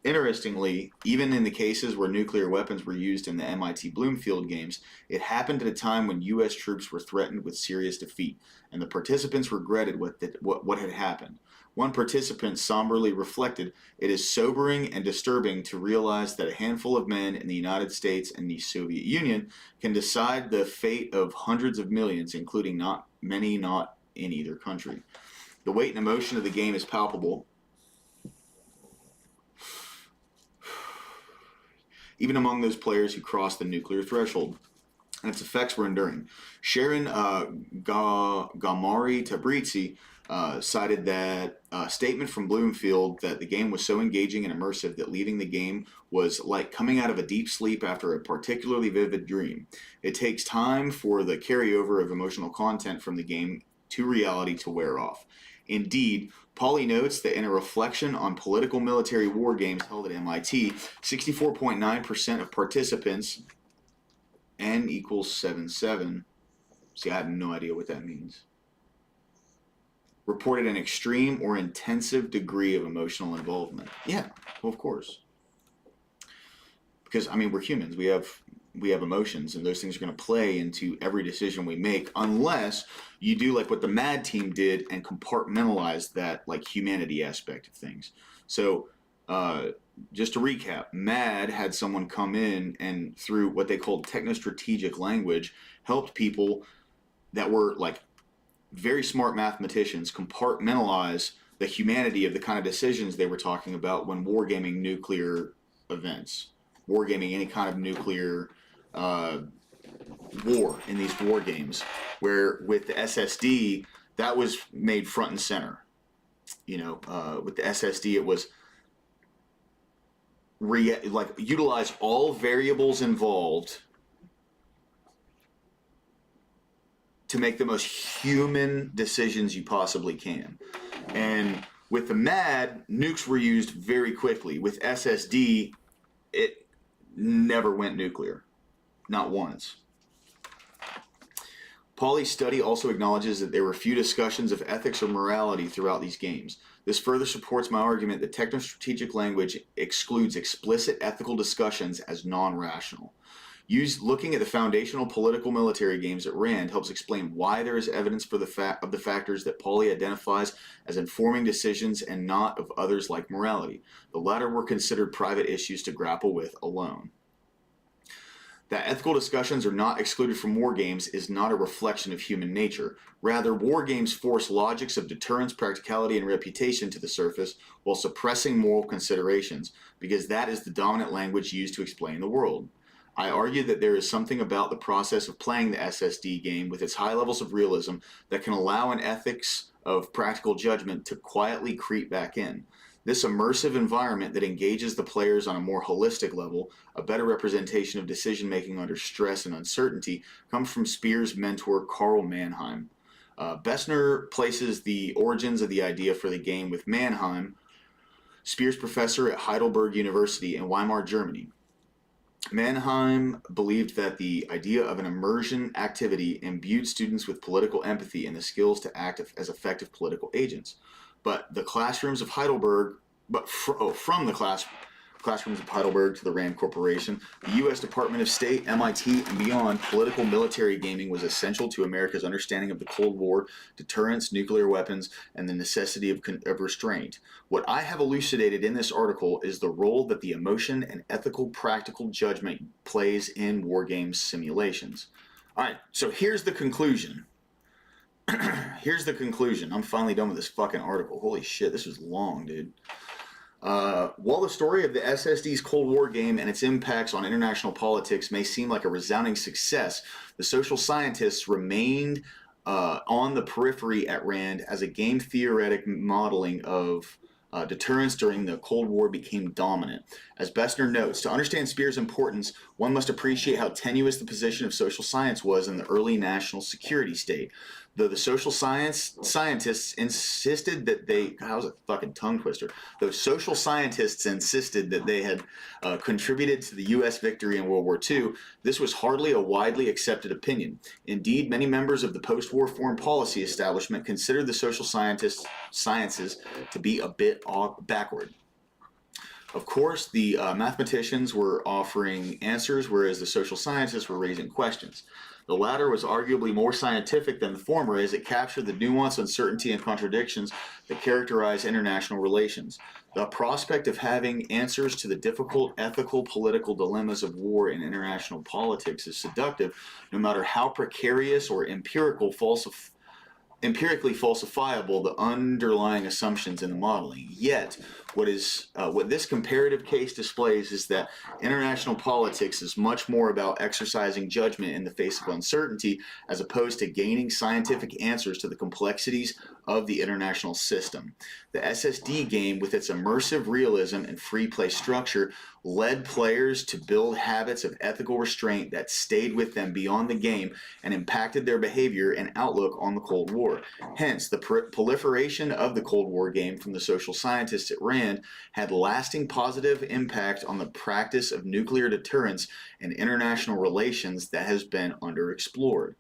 Interestingly, even in the cases where nuclear weapons were used in the MIT Bloomfield games, it happened at a time when U.S. troops were threatened with serious defeat, and the participants regretted what had happened. One participant somberly reflected, "It is sobering and disturbing to realize that a handful of men in the United States and the Soviet Union can decide the fate of hundreds of millions, including not in either country. The weight and emotion of the game is palpable, even among those players who crossed the nuclear threshold, and its effects were enduring." Sharon Gamari Tabrizi cited that statement from Bloomfield that the game was so engaging and immersive that leaving the game was like coming out of a deep sleep after a particularly vivid dream. It takes time for the carryover of emotional content from the game to reality to wear off. Indeed, Pauly notes that in a reflection on political military war games held at MIT, 64.9% of participants, N equals 77, see, I have no idea what that means, reported an extreme or intensive degree of emotional involvement. Yeah, well, of course. Because, I mean, we're humans. We have emotions, and those things are going to play into every decision we make, unless you do like what the MAD team did and compartmentalize that like humanity aspect of things. So just to recap, MAD had someone come in and through what they called technostrategic language helped people that were like very smart mathematicians compartmentalize the humanity of the kind of decisions they were talking about when wargaming nuclear events, wargaming any kind of nuclear war in these war games, where with the SSD that was made front and center. You know, with the SSD it was utilize all variables involved to make the most human decisions you possibly can. And with the MAD, nukes were used very quickly. With SSD, it never went nuclear. Not once. Pauly's study also acknowledges that there were few discussions of ethics or morality throughout these games. This further supports my argument that technostrategic language excludes explicit ethical discussions as non-rational. Looking at the foundational political military games at RAND helps explain why there is evidence for the factors that Pauly identifies as informing decisions and not of others like morality. The latter were considered private issues to grapple with alone. That ethical discussions are not excluded from war games is not a reflection of human nature. Rather, war games force logics of deterrence, practicality, and reputation to the surface while suppressing moral considerations, because that is the dominant language used to explain the world. I argue that there is something about the process of playing the SSD game with its high levels of realism that can allow an ethics of practical judgment to quietly creep back in. This immersive environment that engages the players on a more holistic level, a better representation of decision-making under stress and uncertainty, comes from Speer's mentor Karl Mannheim. Bessner places the origins of the idea for the game with Mannheim, Speer's professor at Heidelberg University in Weimar, Germany. Mannheim believed that the idea of an immersion activity imbued students with political empathy and the skills to act as effective political agents. But the classrooms of Heidelberg, from the class, classrooms of Heidelberg to the RAND Corporation, the U.S. Department of State, MIT, and beyond, political military gaming was essential to America's understanding of the Cold War, deterrence, nuclear weapons, and the necessity of restraint. What I have elucidated in this article is the role that the emotion and ethical practical judgment plays in war games simulations. All right, so here's the conclusion. Here's the conclusion. I'm finally done with this fucking article. Holy shit, this was long, dude. While the story of the SSD's Cold War game and its impacts on international politics may seem like a resounding success, the social scientists remained on the periphery at RAND as a game theoretic modeling of deterrence during the Cold War became dominant. As Bessner notes, to understand Speer's importance, one must appreciate how tenuous the position of social science was in the early national security state. Though the social scientists insisted that they, God, that was a fucking tongue twister. Though social scientists insisted that they had contributed to the U.S. victory in World War II, this was hardly a widely accepted opinion. Indeed, many members of the post-war foreign policy establishment considered the social sciences to be a bit backward. Of course, the mathematicians were offering answers, whereas the social scientists were raising questions. The latter was arguably more scientific than the former, as it captured the nuance, uncertainty, and contradictions that characterize international relations. The prospect of having answers to the difficult ethical, political dilemmas of war and international politics is seductive, no matter how precarious or empirically falsifiable the underlying assumptions in the modeling. Yet, what this comparative case displays is that international politics is much more about exercising judgment in the face of uncertainty, as opposed to gaining scientific answers to the complexities of the international system. The SSD game, with its immersive realism and free play structure, led players to build habits of ethical restraint that stayed with them beyond the game and impacted their behavior and outlook on the Cold War. Hence, the proliferation of the Cold War game from the social scientists at RAND had lasting positive impact on the practice of nuclear deterrence and international relations that has been underexplored.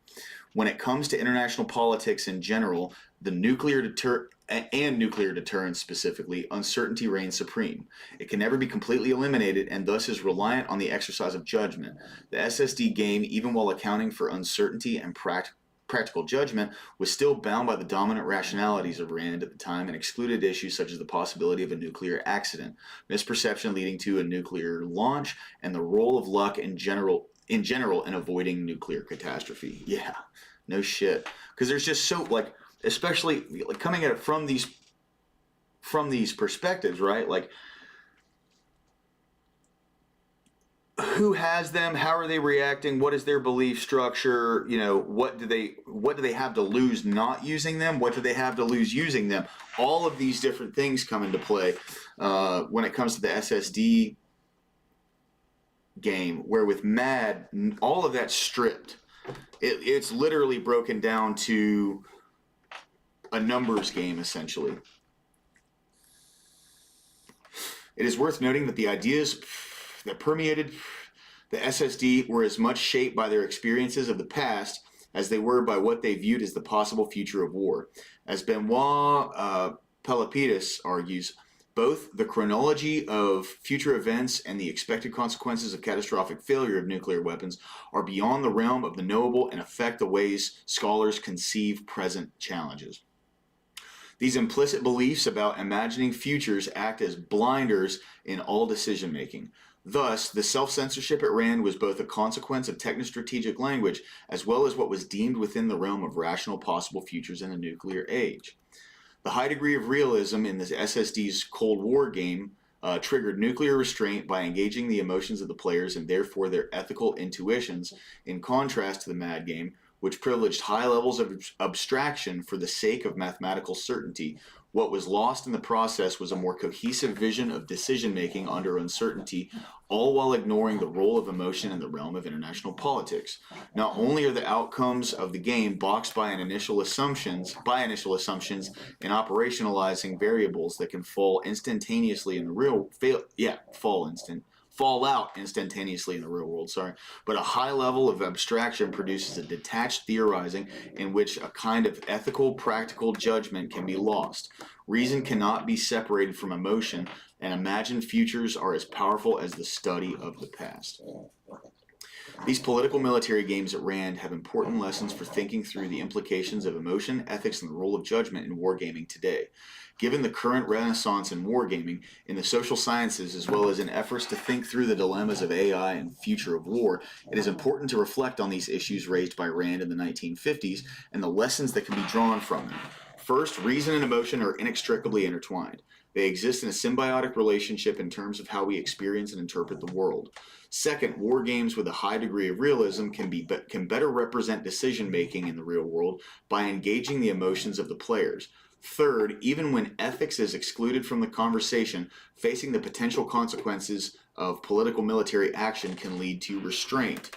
When it comes to international politics in general, the nuclear deterrence specifically, uncertainty reigns supreme. It can never be completely eliminated and thus is reliant on the exercise of judgment. The SSD game, even while accounting for uncertainty and practical judgment, was still bound by the dominant rationalities of RAND at the time and excluded issues such as the possibility of a nuclear accident, misperception leading to a nuclear launch, and the role of luck in general in avoiding nuclear catastrophe. Yeah, no shit. Because there's just so, like, especially like coming at it from these perspectives, right? Like, who has them? How are they reacting? What is their belief structure? You know, what do they have to lose not using them? What do they have to lose using them? All of these different things come into play when it comes to the SSD game, where with MAD, all of that's stripped. It's literally broken down to a numbers game, essentially. It is worth noting that the ideas that permeated the SSD were as much shaped by their experiences of the past as they were by what they viewed as the possible future of war. As Benoit Pelopidis argues, both the chronology of future events and the expected consequences of catastrophic failure of nuclear weapons are beyond the realm of the knowable and affect the ways scholars conceive present challenges. These implicit beliefs about imagining futures act as blinders in all decision-making. Thus, the self-censorship at RAND was both a consequence of technostrategic language as well as what was deemed within the realm of rational possible futures in the nuclear age. The high degree of realism in the SSD's Cold War game triggered nuclear restraint by engaging the emotions of the players and therefore their ethical intuitions, in contrast to the MAD game, which privileged high levels of abstraction for the sake of mathematical certainty. What was lost in the process was a more cohesive vision of decision-making under uncertainty, all while ignoring the role of emotion in the realm of international politics. Not only are the outcomes of the game boxed by initial assumptions and operationalizing variables that can fall instantaneously in the real fall out instantaneously in the real world, but a high level of abstraction produces a detached theorizing in which a kind of ethical, practical judgment can be lost. Reason cannot be separated from emotion, and imagined futures are as powerful as the study of the past. These political military games at RAND have important lessons for thinking through the implications of emotion, ethics, and the role of judgment in wargaming today. Given the current renaissance in wargaming, in the social sciences, as well as in efforts to think through the dilemmas of AI and future of war, it is important to reflect on these issues raised by RAND in the 1950s and the lessons that can be drawn from them. First, reason and emotion are inextricably intertwined. They exist in a symbiotic relationship in terms of how we experience and interpret the world. Second, war games with a high degree of realism can better represent decision-making in the real world by engaging the emotions of the players. Third, even when ethics is excluded from the conversation, facing the potential consequences of political military action can lead to restraint.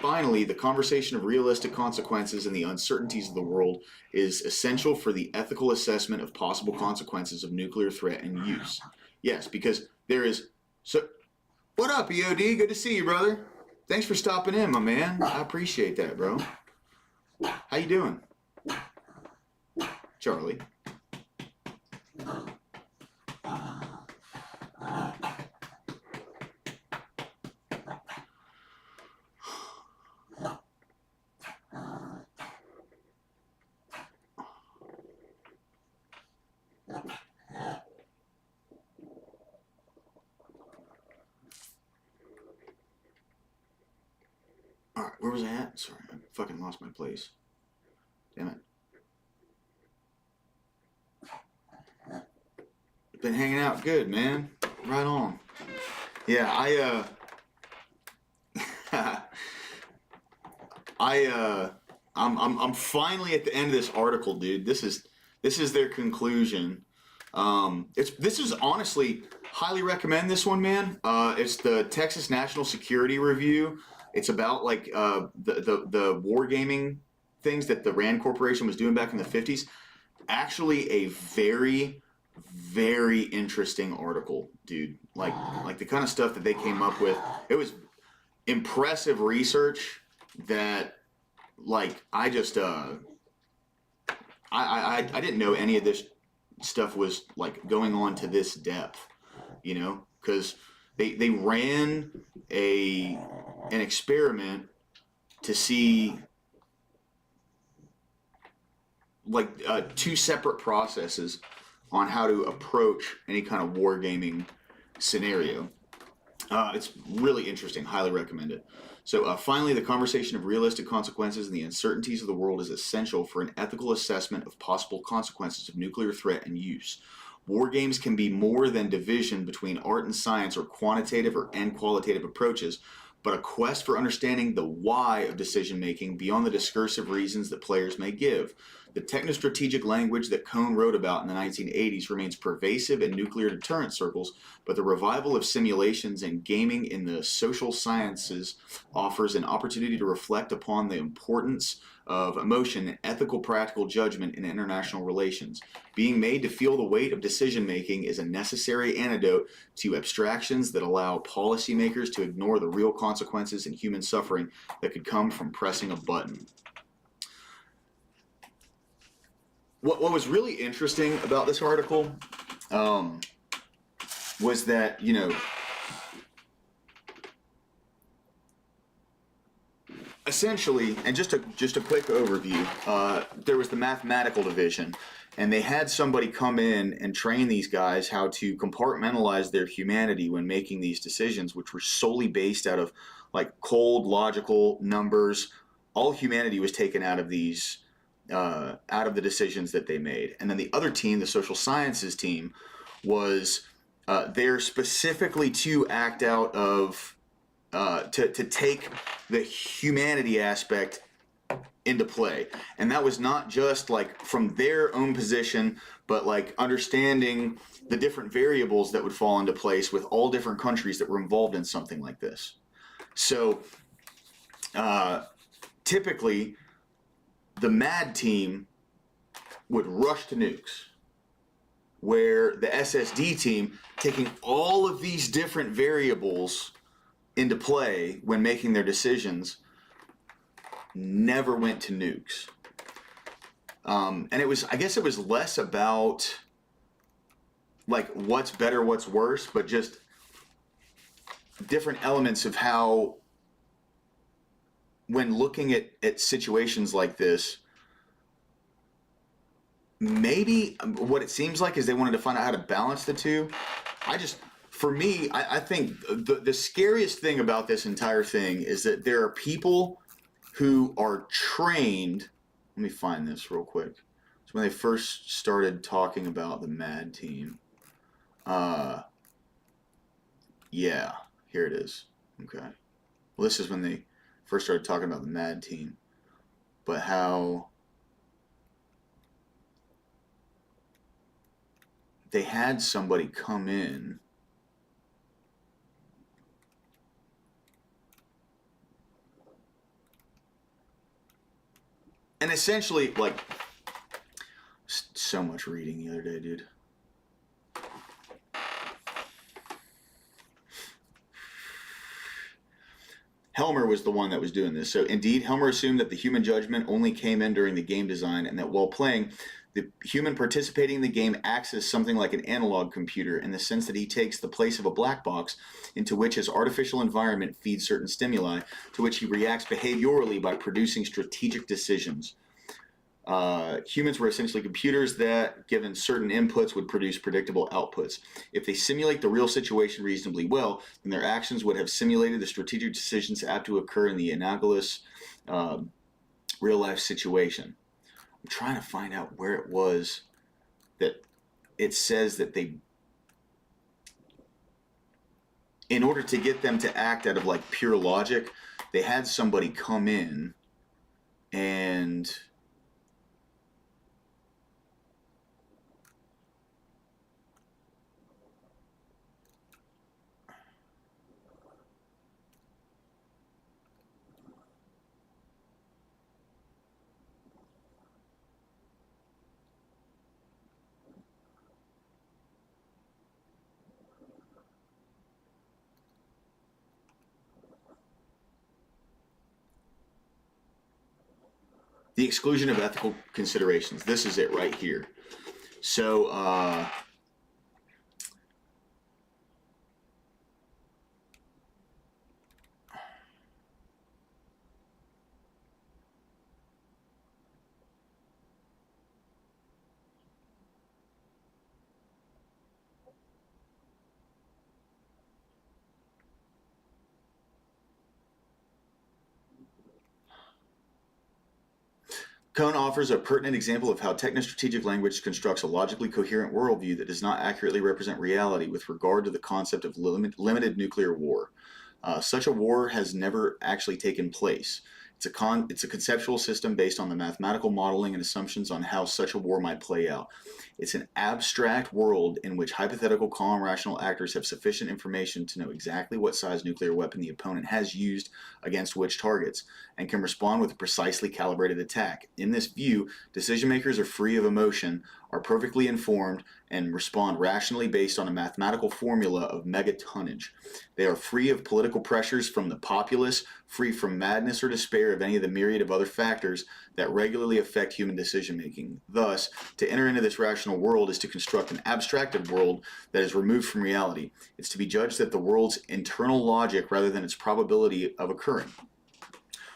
Finally, the conversation of realistic consequences and the uncertainties of the world is essential for the ethical assessment of possible consequences of nuclear threat and use. Yes, because there is... So, what up, EOD? Good to see you, brother. Thanks for stopping in, my man. I appreciate that, bro. How you doing? Charlie. Alright, where was I at? Sorry, I fucking lost my place. Damn it. Been hanging out good, man. Right on. Yeah, I'm finally at the end of this article, dude. This is their conclusion. This is honestly highly recommend this one, man. It's the Texas National Security Review. It's about like the wargaming things that the RAND Corporation was doing back in the 50s. Actually, a very, very interesting article, dude. Like the kind of stuff that they came up with. It was impressive research that, like, I just I didn't know any of this stuff was like going on to this depth, you know, because they ran an experiment to see like two separate processes on how to approach any kind of wargaming scenario. It's really interesting. Highly recommend it. So finally, the conversation of realistic consequences and the uncertainties of the world is essential for an ethical assessment of possible consequences of nuclear threat and use. War games can be more than division between art and science or quantitative and qualitative approaches, but a quest for understanding the why of decision-making beyond the discursive reasons that players may give. The technostrategic language that Cohn wrote about in the 1980s remains pervasive in nuclear deterrent circles, but the revival of simulations and gaming in the social sciences offers an opportunity to reflect upon the importance of emotion and ethical practical judgment in international relations. Being made to feel the weight of decision-making is a necessary antidote to abstractions that allow policymakers to ignore the real consequences and human suffering that could come from pressing a button. What was really interesting about this article was that, you know, essentially, and just a quick overview, there was the mathematical division, and they had somebody come in and train these guys how to compartmentalize their humanity when making these decisions, which were solely based out of like cold, logical numbers. All humanity was taken out of these, out of the decisions that they made. And then the other team, the social sciences team, was there specifically to act out of, to take the humanity aspect into play. And that was not just like from their own position, but like understanding the different variables that would fall into place with all different countries that were involved in something like this. So typically the MAD team would rush to nukes, where the SSD team, taking all of these different variables into play when making their decisions never went to nukes. And I guess it was less about like what's better, what's worse, but just different elements of how, when looking at situations like this, maybe what it seems like is they wanted to find out how to balance the two. For me, I think the scariest thing about this entire thing is that there are people who are trained. Let me find this real quick. So when they first started talking about the MAD team, yeah, here it is. Okay. Well, this is when they first started talking about the MAD team, but how they had somebody come in and essentially, like, so much reading the other day, dude. Helmer was the one that was doing this. So indeed, Helmer assumed that the human judgment only came in during the game design, and that while playing, the human participating in the game acts as something like an analog computer, in the sense that he takes the place of a black box into which his artificial environment feeds certain stimuli, to which he reacts behaviorally by producing strategic decisions. Humans were essentially computers that, given certain inputs, would produce predictable outputs. If they simulate the real situation reasonably well, then their actions would have simulated the strategic decisions apt to occur in the analogous real-life situation. I'm trying to find out where it was that it says that they, in order to get them to act out of like pure logic, they had somebody come in and the exclusion of ethical considerations. This is it right here. So, Cohn offers a pertinent example of how technostrategic language constructs a logically coherent worldview that does not accurately represent reality with regard to the concept of limited nuclear war. Such a war has never actually taken place. It's a conceptual system based on the mathematical modeling and assumptions on how such a war might play out. It's an abstract world in which hypothetical, calm, rational actors have sufficient information to know exactly what size nuclear weapon the opponent has used against which targets, and can respond with a precisely calibrated attack. In this view, decision makers are free of emotion, are perfectly informed, and respond rationally based on a mathematical formula of megatonnage. They are free of political pressures from the populace, free from madness or despair of any of the myriad of other factors that regularly affect human decision making. Thus, to enter into this rational world is to construct an abstracted world that is removed from reality. It's to be judged at the world's internal logic rather than its probability of occurring.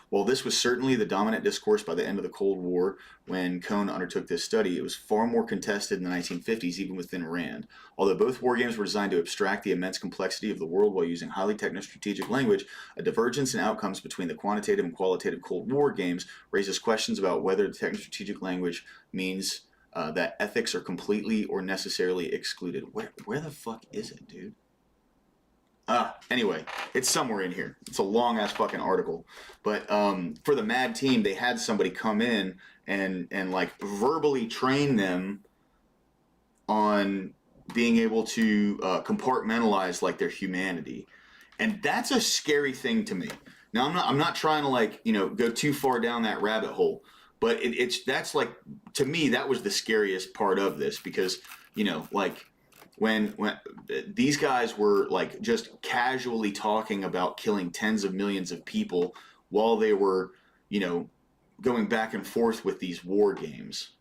While this was certainly the dominant discourse by the end of the Cold War when Cohn undertook this study, it was far more contested in the 1950s, even within RAND. Although both war games were designed to abstract the immense complexity of the world while using highly technostrategic language, a divergence in outcomes between the quantitative and qualitative Cold War games raises questions about whether the technostrategic language means that ethics are completely or necessarily excluded. Where the fuck is it, dude? Anyway, it's somewhere in here. It's a long ass fucking article. But for the MAD team, they had somebody come in and like verbally train them on being able to compartmentalize like their humanity. And that's a scary thing to me. Now I'm not trying to like, you know, go too far down that rabbit hole, but that's like, to me, that was the scariest part of this, because, you know, like, when these guys were like just casually talking about killing tens of millions of people while they were, you know, going back and forth with these war games.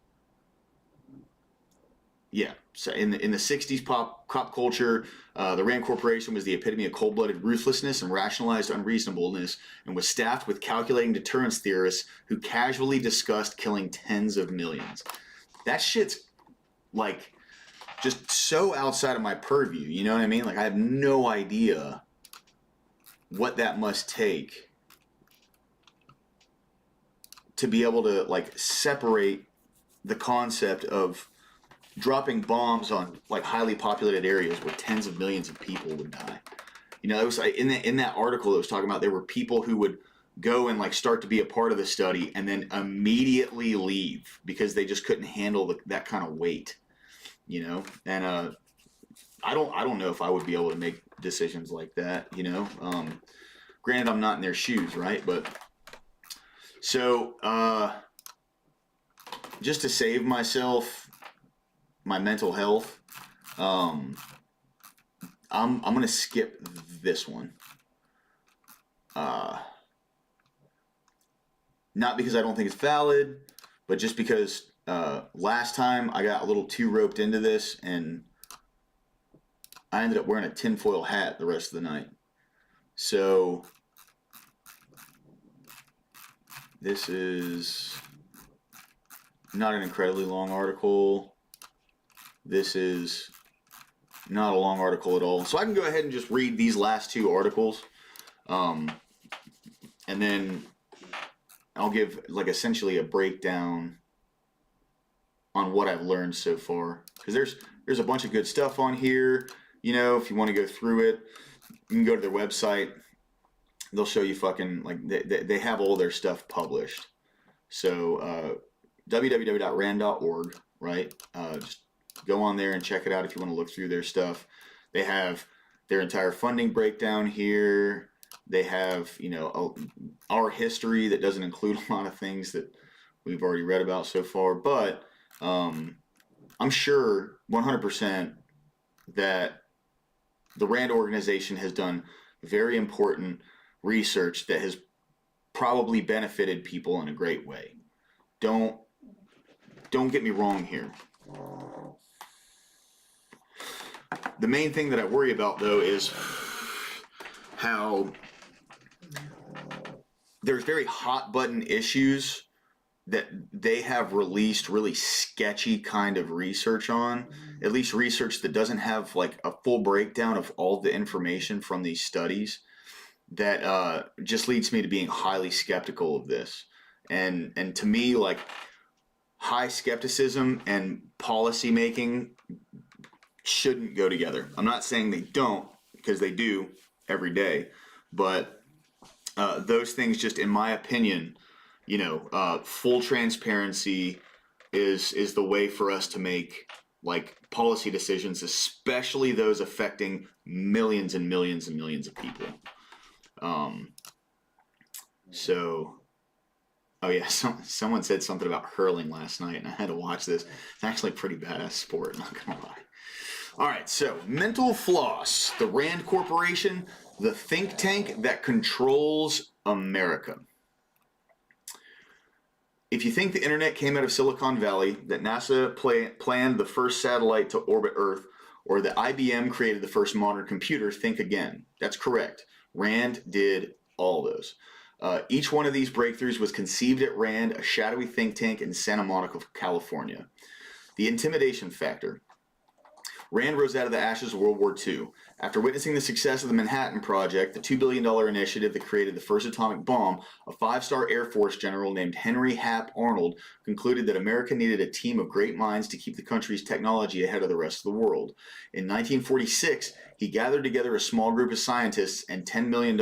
Yeah. So in the 60s pop culture, the Rand Corporation was the epitome of cold-blooded ruthlessness and rationalized unreasonableness, and was staffed with calculating deterrence theorists who casually discussed killing tens of millions. That shit's like just so outside of my purview. You know what I mean? Like I have no idea what that must take to be able to like separate the concept of dropping bombs on like highly populated areas where tens of millions of people would die. You know, it was in that article it was talking about there were people who would go and like start to be a part of the study and then immediately leave because they just couldn't handle that kind of weight. You know, and I don't know if I would be able to make decisions like that. You know, granted I'm not in their shoes, right? But so just to save myself my mental health, I'm gonna skip this one. Not because I don't think it's valid, but just because last time I got a little too roped into this and I ended up wearing a tinfoil hat the rest of the night. So this is not an incredibly long article. This is not a long article at all. So I can go ahead and just read these last two articles. And then I'll give like essentially a breakdown on what I've learned so far. Because there's a bunch of good stuff on here. You know, if you want to go through it, you can go to their website. They'll show you fucking, like, they have all their stuff published. So www.rand.org, right? Just go on there and check it out if you want to look through their stuff. They have their entire funding breakdown here. They have, you know, our history that doesn't include a lot of things that we've already read about so far. But I'm sure 100% that the RAND organization has done very important research that has probably benefited people in a great way. Don't get me wrong here. The main thing that I worry about, though, is how there's very hot button issues that they have released really sketchy kind of research on, at least research that doesn't have like a full breakdown of all the information from these studies, that just leads me to being highly skeptical of this. And to me, like, high skepticism and policy making shouldn't go together. I'm not saying they don't, because they do every day, but those things, just in my opinion, you know, full transparency is the way for us to make like policy decisions, especially those affecting millions and millions and millions of people. So, oh yeah, someone said something about hurling last night, and I had to watch this. It's actually a pretty badass sport, not gonna lie. All right, so mental floss, the RAND Corporation, the think tank that controls America. If you think the internet came out of Silicon Valley, that NASA planned the first satellite to orbit Earth, or that IBM created the first modern computer, think again. That's correct. RAND did all those. Each one of these breakthroughs was conceived at RAND, a shadowy think tank in Santa Monica, California. The intimidation factor. RAND rose out of the ashes of World War II. After witnessing the success of the Manhattan Project, the $2 billion initiative that created the first atomic bomb, a five-star Air Force general named Henry Hap Arnold concluded that America needed a team of great minds to keep the country's technology ahead of the rest of the world. In 1946, he gathered together a small group of scientists and $10 million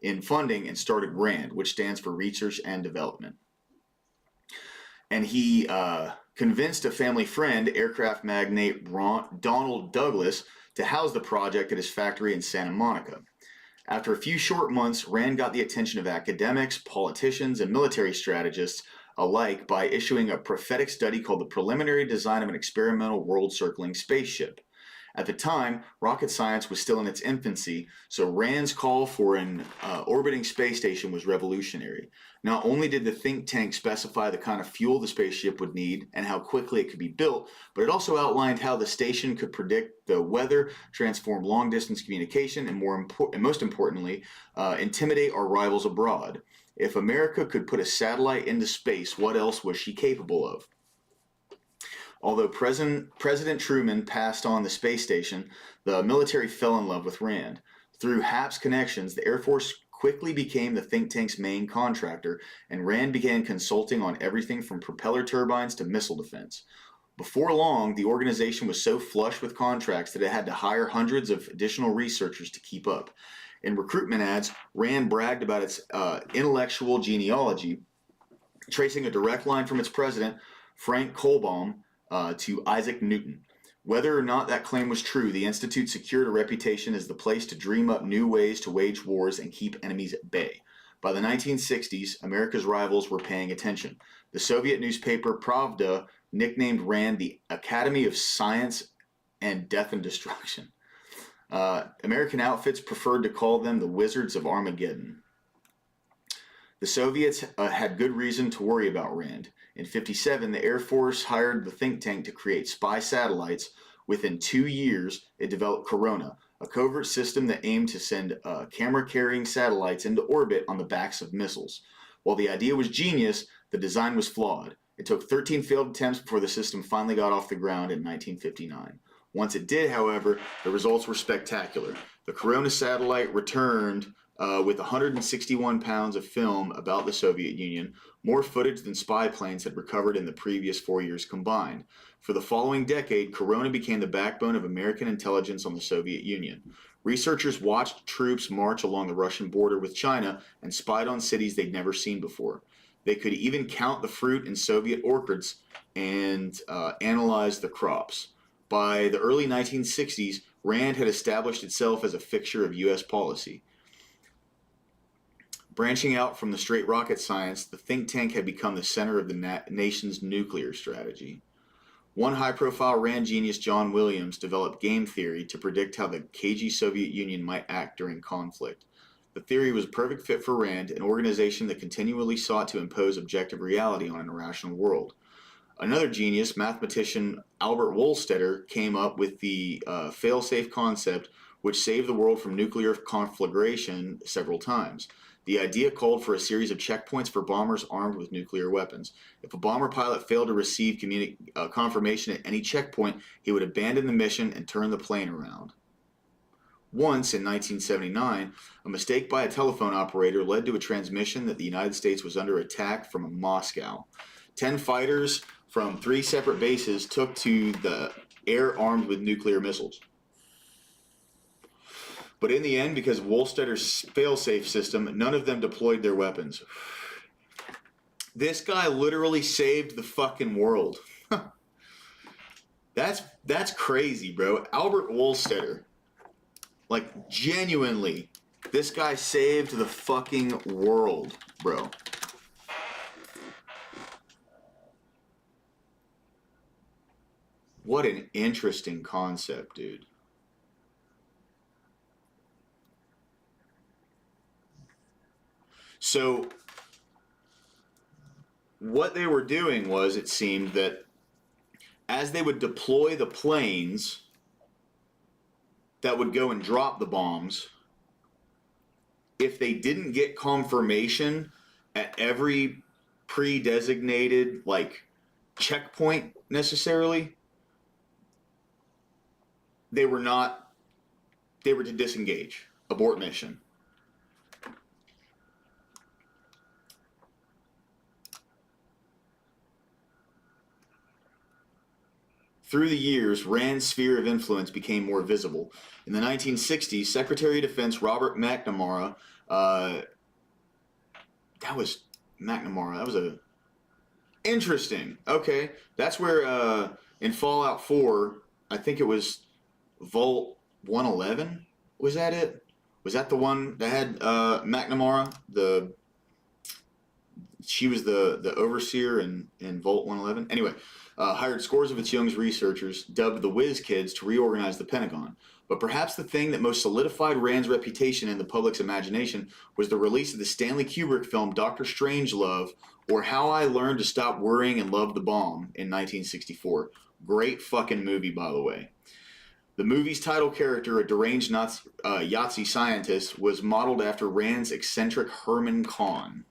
in funding and started RAND, which stands for Research and Development. And he convinced a family friend, aircraft magnate Donald Douglas, to house the project at his factory in Santa Monica. After a few short months, RAND got the attention of academics, politicians, and military strategists alike by issuing a prophetic study called The Preliminary Design of an Experimental World-Circling Spaceship. At the time, rocket science was still in its infancy, so RAND's call for an orbiting space station was revolutionary. Not only did the think tank specify the kind of fuel the spaceship would need and how quickly it could be built, but it also outlined how the station could predict the weather, transform long-distance communication, and most importantly, intimidate our rivals abroad. If America could put a satellite into space, what else was she capable of? Although President Truman passed on the space station, the military fell in love with RAND. Through HAPS connections, the Air Force quickly became the think tank's main contractor, and RAND began consulting on everything from propeller turbines to missile defense. Before long, the organization was so flush with contracts that it had to hire hundreds of additional researchers to keep up. In recruitment ads, RAND bragged about its intellectual genealogy, tracing a direct line from its president, Frank Kolbaum, to Isaac Newton. Whether or not that claim was true, the Institute secured a reputation as the place to dream up new ways to wage wars and keep enemies at bay. By the 1960s, America's rivals were paying attention. The Soviet newspaper Pravda nicknamed RAND the Academy of Science and Death and Destruction. American outfits preferred to call them the Wizards of Armageddon. The Soviets had good reason to worry about RAND. In 1957, the Air Force hired the think tank to create spy satellites. Within 2 years, it developed Corona, a covert system that aimed to send camera-carrying satellites into orbit on the backs of missiles. While the idea was genius, the design was flawed. It took 13 failed attempts before the system finally got off the ground in 1959. Once it did, however, the results were spectacular. The Corona satellite returned with 161 pounds of film about the Soviet Union, more footage than spy planes had recovered in the previous 4 years combined. For the following decade, Corona became the backbone of American intelligence on the Soviet Union. Researchers watched troops march along the Russian border with China and spied on cities they'd never seen before. They could even count the fruit in Soviet orchards and analyze the crops. By the early 1960s, RAND had established itself as a fixture of U.S. policy. Branching out from the straight rocket science, the think tank had become the center of the nation's nuclear strategy. One high-profile RAND genius, John Williams, developed game theory to predict how the cagey Soviet Union might act during conflict. The theory was a perfect fit for RAND, an organization that continually sought to impose objective reality on an irrational world. Another genius, mathematician Albert Wohlstetter, came up with the fail-safe concept, which saved the world from nuclear conflagration several times. The idea called for a series of checkpoints for bombers armed with nuclear weapons. If a bomber pilot failed to receive confirmation at any checkpoint, he would abandon the mission and turn the plane around. Once, in 1979, a mistake by a telephone operator led to a transmission that the United States was under attack from Moscow. 10 fighters from 3 separate bases took to the air armed with nuclear missiles. But in the end, because of Wohlstetter's fail-safe system, none of them deployed their weapons. This guy literally saved the fucking world. That's crazy, bro. Albert Wohlstetter. Like, genuinely, this guy saved the fucking world, bro. What an interesting concept, dude. So, what they were doing was, it seemed that as they would deploy the planes that would go and drop the bombs, if they didn't get confirmation at every pre-designated, like, checkpoint necessarily, they were to disengage, abort mission. Through the years, RAND's sphere of influence became more visible. In the 1960s, Secretary of Defense Robert McNamara, that was interesting. Okay, that's where in Fallout 4, I think it was Vault 111. Was that it? Was that the one that had McNamara? She was the overseer in Vault 111. Anyway, hired scores of its young researchers, dubbed the Whiz Kids, to reorganize the Pentagon. But perhaps the thing that most solidified Rand's reputation in the public's imagination was the release of the Stanley Kubrick film Dr. Strangelove, or How I Learned to Stop Worrying and Love the Bomb, in 1964. Great fucking movie, by the way. The movie's title character, a deranged Nazi, Yahtzee scientist, was modeled after Rand's eccentric Herman Kahn.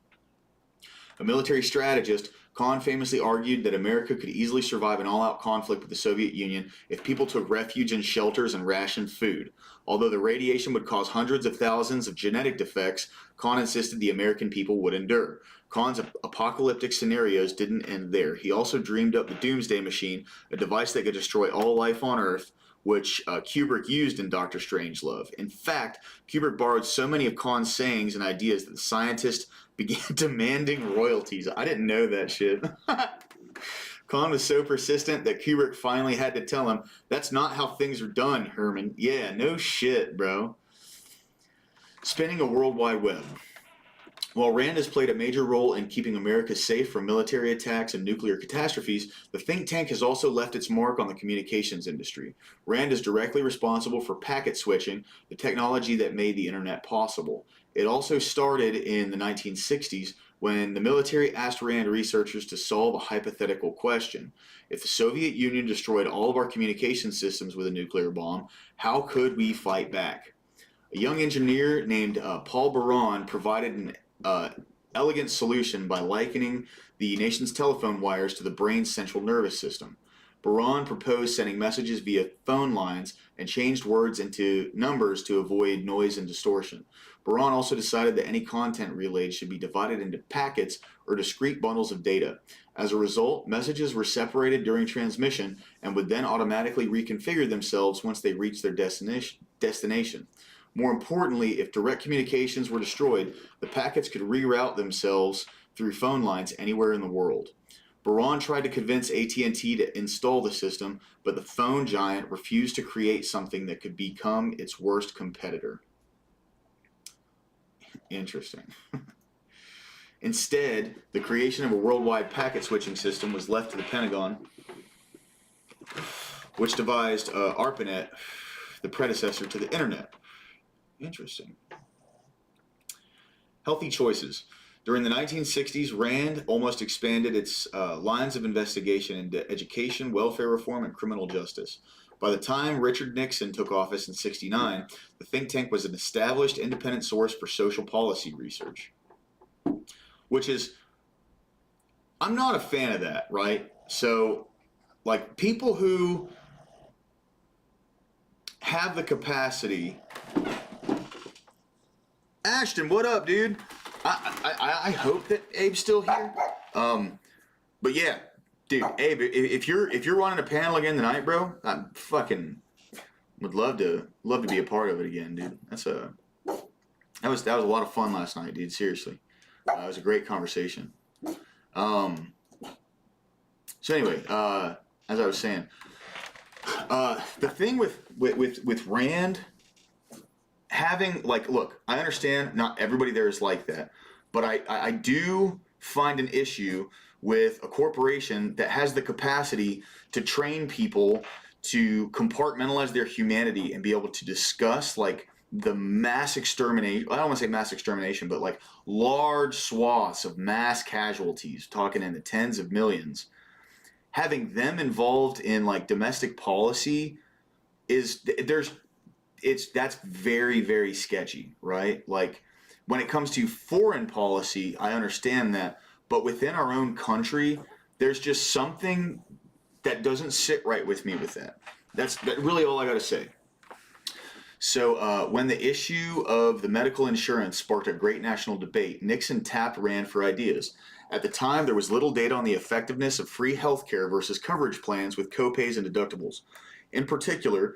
A military strategist, Kahn famously argued that America could easily survive an all-out conflict with the Soviet Union if people took refuge in shelters and rationed food. Although the radiation would cause hundreds of thousands of genetic defects, Kahn insisted the American people would endure. Kahn's apocalyptic scenarios didn't end there. He also dreamed up the Doomsday Machine, a device that could destroy all life on Earth, which Kubrick used in Dr. Strangelove. In fact, Kubrick borrowed so many of Kahn's sayings and ideas that the scientist began demanding royalties. I didn't know that shit. Kahn was so persistent that Kubrick finally had to tell him, "That's not how things are done, Herman." Yeah, no shit, bro. Spinning a World Wide Web. While RAND has played a major role in keeping America safe from military attacks and nuclear catastrophes, the think tank has also left its mark on the communications industry. RAND is directly responsible for packet switching, the technology that made the internet possible. It also started in the 1960s when the military asked RAND researchers to solve a hypothetical question. If the Soviet Union destroyed all of our communication systems with a nuclear bomb, how could we fight back? A young engineer named Paul Baran provided an elegant solution by likening the nation's telephone wires to the brain's central nervous system. Baran proposed sending messages via phone lines and changed words into numbers to avoid noise and distortion. Baran also decided that any content relayed should be divided into packets or discrete bundles of data. As a result, messages were separated during transmission and would then automatically reconfigure themselves once they reached their destination. More importantly, if direct communications were destroyed, the packets could reroute themselves through phone lines anywhere in the world. Baran tried to convince AT&T to install the system, but the phone giant refused to create something that could become its worst competitor. Interesting. Instead, the creation of a worldwide packet switching system was left to the Pentagon, which devised ARPANET, the predecessor to the Internet. Interesting. Healthy choices. During the 1960s, RAND almost expanded its lines of investigation into education, welfare reform, and criminal justice. By the time Richard Nixon took office in '69, the think tank was an established independent source for social policy research. Which is, I'm not a fan of that, right? So, like, people who have the capacity... Ashton, what up, dude? I hope that Abe's still here. But yeah, dude, Abe, if you're running a panel again tonight, bro, I fucking would love to be a part of it again, dude. That was a lot of fun last night, dude. Seriously, it was a great conversation. So anyway, as I was saying, the thing with RAND. Having, like, look, I understand not everybody there is like that, but I do find an issue with a corporation that has the capacity to train people to compartmentalize their humanity and be able to discuss, like, the mass extermination. I don't want to say mass extermination, but, like, large swaths of mass casualties, talking in the tens of millions. Having them involved in, like, domestic policy that's very, very sketchy, right? Like, when it comes to foreign policy, I understand that, but within our own country, there's just something that doesn't sit right with me with that. That's really all I got to say. So when the issue of the medical insurance sparked a great national debate, Nixon tapped RAND for ideas. At the time, there was little data on the effectiveness of free healthcare versus coverage plans with copays and deductibles. In particular,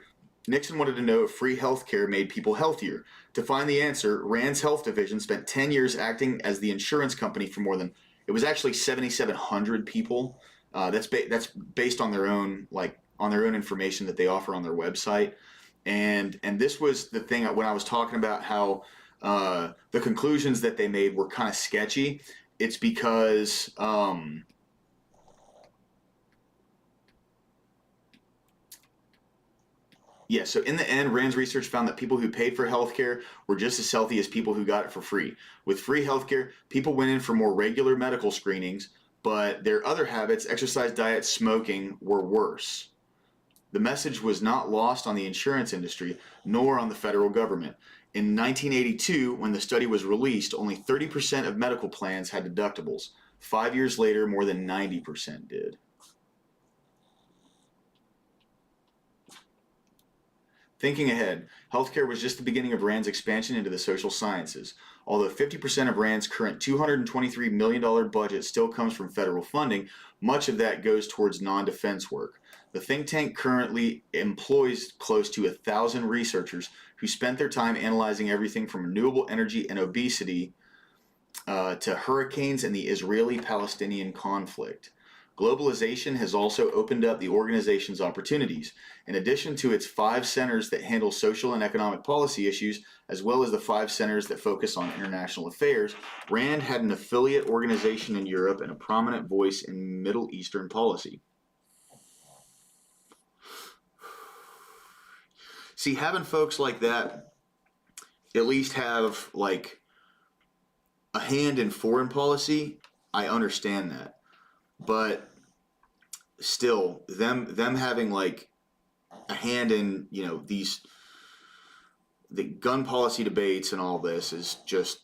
Nixon wanted to know if free healthcare made people healthier. To find the answer, RAND's health division spent 10 years acting as the insurance company for more than, it was actually 7,700 people. That's based on their own, like, on their own information that they offer on their website. And this was the thing when I was talking about how the conclusions that they made were kind of sketchy. It's because Yeah, so in the end, Rand's research found that people who paid for healthcare were just as healthy as people who got it for free. With free healthcare, people went in for more regular medical screenings, but their other habits, exercise, diet, smoking, were worse. The message was not lost on the insurance industry, nor on the federal government. In 1982, when the study was released, only 30% of medical plans had deductibles. 5 years later, more than 90% did. Thinking ahead, healthcare was just the beginning of RAND's expansion into the social sciences. Although 50% of RAND's current $223 million budget still comes from federal funding, much of that goes towards non-defense work. The think tank currently employs close to 1,000 researchers who spent their time analyzing everything from renewable energy and obesity to hurricanes and the Israeli-Palestinian conflict. Globalization has also opened up the organization's opportunities. In addition to its 5 centers that handle social and economic policy issues, as well as the 5 centers that focus on international affairs, RAND had an affiliate organization in Europe and a prominent voice in Middle Eastern policy. See, having folks like that at least have like a hand in foreign policy, I understand that. But still, them having like a hand in, you know, the gun policy debates and all this is just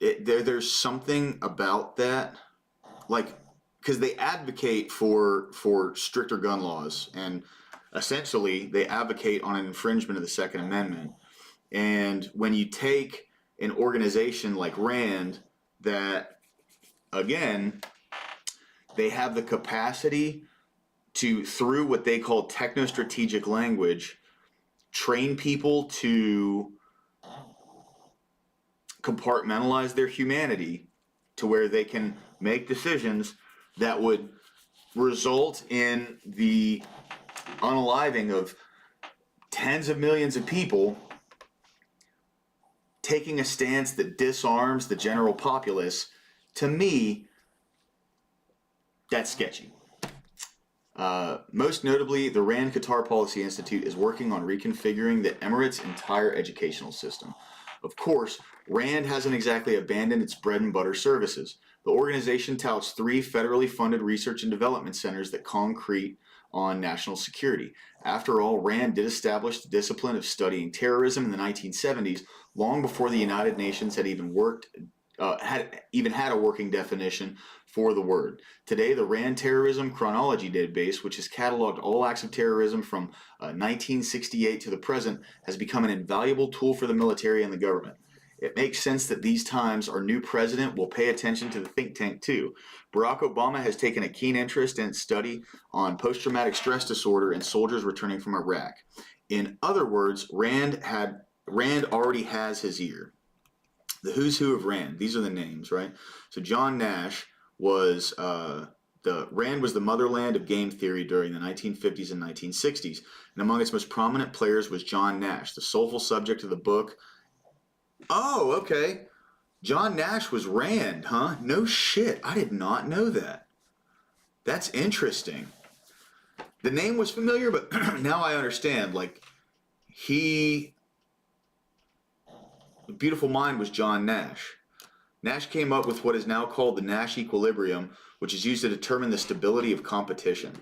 there's something about that, like, because they advocate for stricter gun laws, and essentially they advocate on an infringement of the Second Amendment. And when you take an organization like RAND that, again, they have the capacity to, through what they call techno-strategic language, train people to compartmentalize their humanity to where they can make decisions that would result in the unaliving of tens of millions of people, taking a stance that disarms the general populace. To me, that's sketchy. Most notably, the RAND Qatar Policy Institute is working on reconfiguring the Emirates' entire educational system. Of course, RAND hasn't exactly abandoned its bread and butter services. The organization touts 3 federally funded research and development centers that concrete on national security. After all, RAND did establish the discipline of studying terrorism in the 1970s, long before the United Nations had even had a working definition for the word. Today, the RAND Terrorism Chronology Database, which has cataloged all acts of terrorism from 1968 to the present, has become an invaluable tool for the military and the government. It makes sense that these times our new president will pay attention to the think tank too. Barack Obama has taken a keen interest in its study on post-traumatic stress disorder in soldiers returning from Iraq. In other words, RAND already has his ear. The who's who of RAND, these are the names, right? So John Nash was, RAND was the motherland of game theory during the 1950s and 1960s, and among its most prominent players was John Nash, the soulful subject of the book. Oh, okay. John Nash was RAND, huh? No shit, I did not know that. That's interesting. The name was familiar, but now I understand, like, the beautiful mind was John Nash. Nash came up with what is now called the Nash equilibrium, which is used to determine the stability of competition.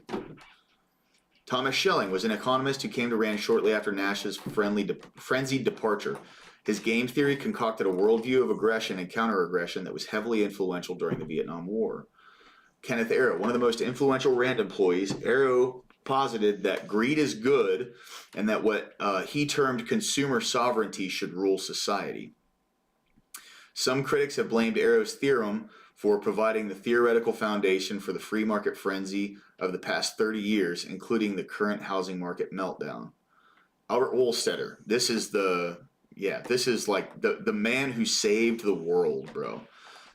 Thomas Schelling was an economist who came to RAND shortly after Nash's frenzied departure. His game theory concocted a worldview of aggression and counter-aggression that was heavily influential during the Vietnam War. Kenneth Arrow, one of the most influential RAND employees, Arrow posited that greed is good and that what he termed consumer sovereignty should rule society. Some critics have blamed Arrow's theorem for providing the theoretical foundation for the free market frenzy of the past 30 years, including the current housing market meltdown. Albert Wohlstetter, this is like the man who saved the world, bro.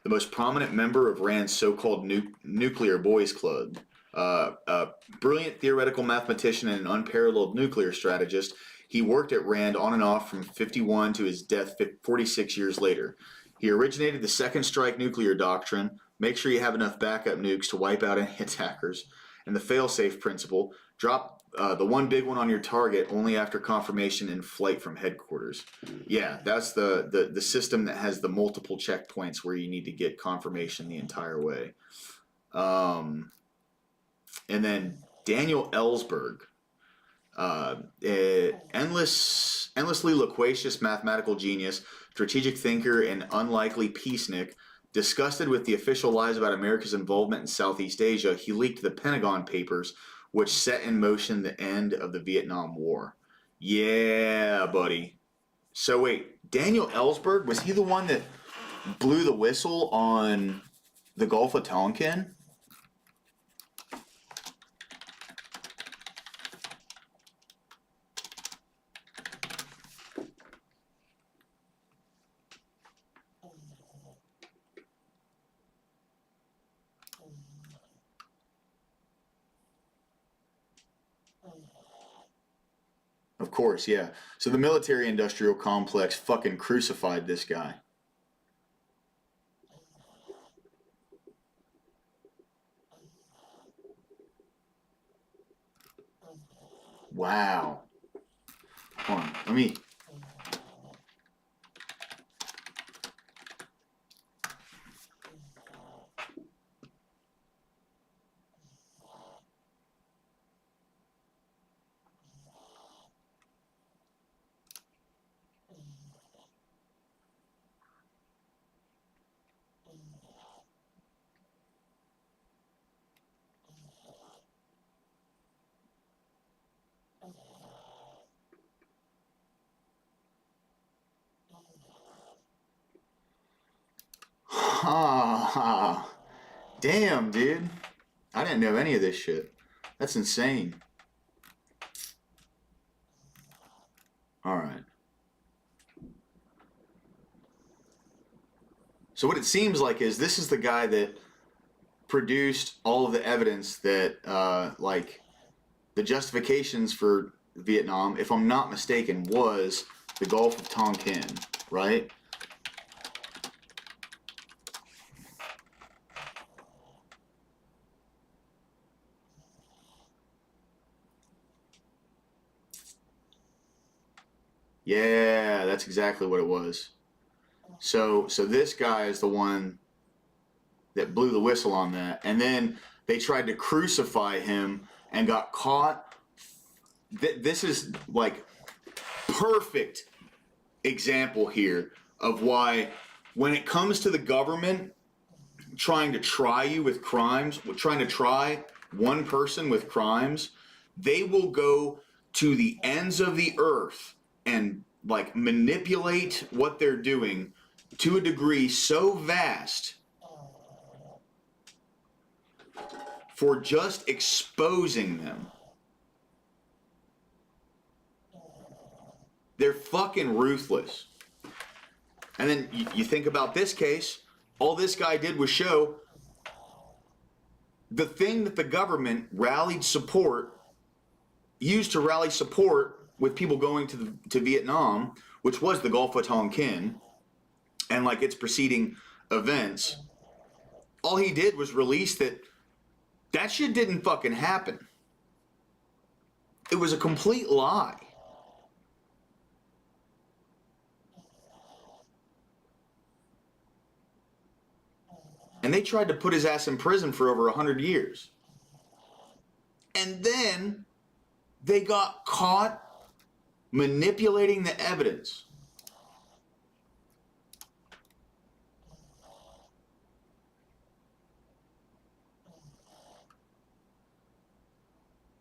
The most prominent member of RAND's so-called nuclear boys club. A brilliant theoretical mathematician and an unparalleled nuclear strategist, he worked at RAND on and off from 51 to his death 46 years later. He originated the second strike nuclear doctrine, make sure you have enough backup nukes to wipe out any attackers, and the fail-safe principle. Drop the one big one on your target only after confirmation in flight from headquarters. Yeah, that's the system that has the multiple checkpoints where you need to get confirmation the entire way. And then Daniel Ellsberg, endlessly loquacious mathematical genius, strategic thinker, and unlikely peacenik. Disgusted with the official lies about America's involvement in Southeast Asia, he leaked the Pentagon Papers, which set in motion the end of the Vietnam War. Yeah, buddy. So wait, Daniel Ellsberg, was he the one that blew the whistle on the Gulf of Tonkin? Of course, yeah. So the military-industrial complex fucking crucified this guy. Wow. Hold on, let me... Ah, damn, dude. I didn't know any of this shit. That's insane. Alright. So what it seems like is this is the guy that produced all of the evidence that, like, the justifications for Vietnam, if I'm not mistaken, was the Gulf of Tonkin, right? Yeah, that's exactly what it was. So this guy is the one that blew the whistle on that, and then they tried to crucify him and got caught. This is like perfect example here of why when it comes to the government trying to try you with crimes, trying to try one person with crimes, they will go to the ends of the earth and like manipulate what they're doing to a degree so vast for just exposing them. They're fucking ruthless. And then you think about this case, all this guy did was show the thing that the government rallied support, used to rally support with people going to Vietnam, which was the Gulf of Tonkin, and like its preceding events. All he did was release that shit didn't fucking happen. It was a complete lie. And they tried to put his ass in prison for over 100 years. And then they got caught manipulating the evidence.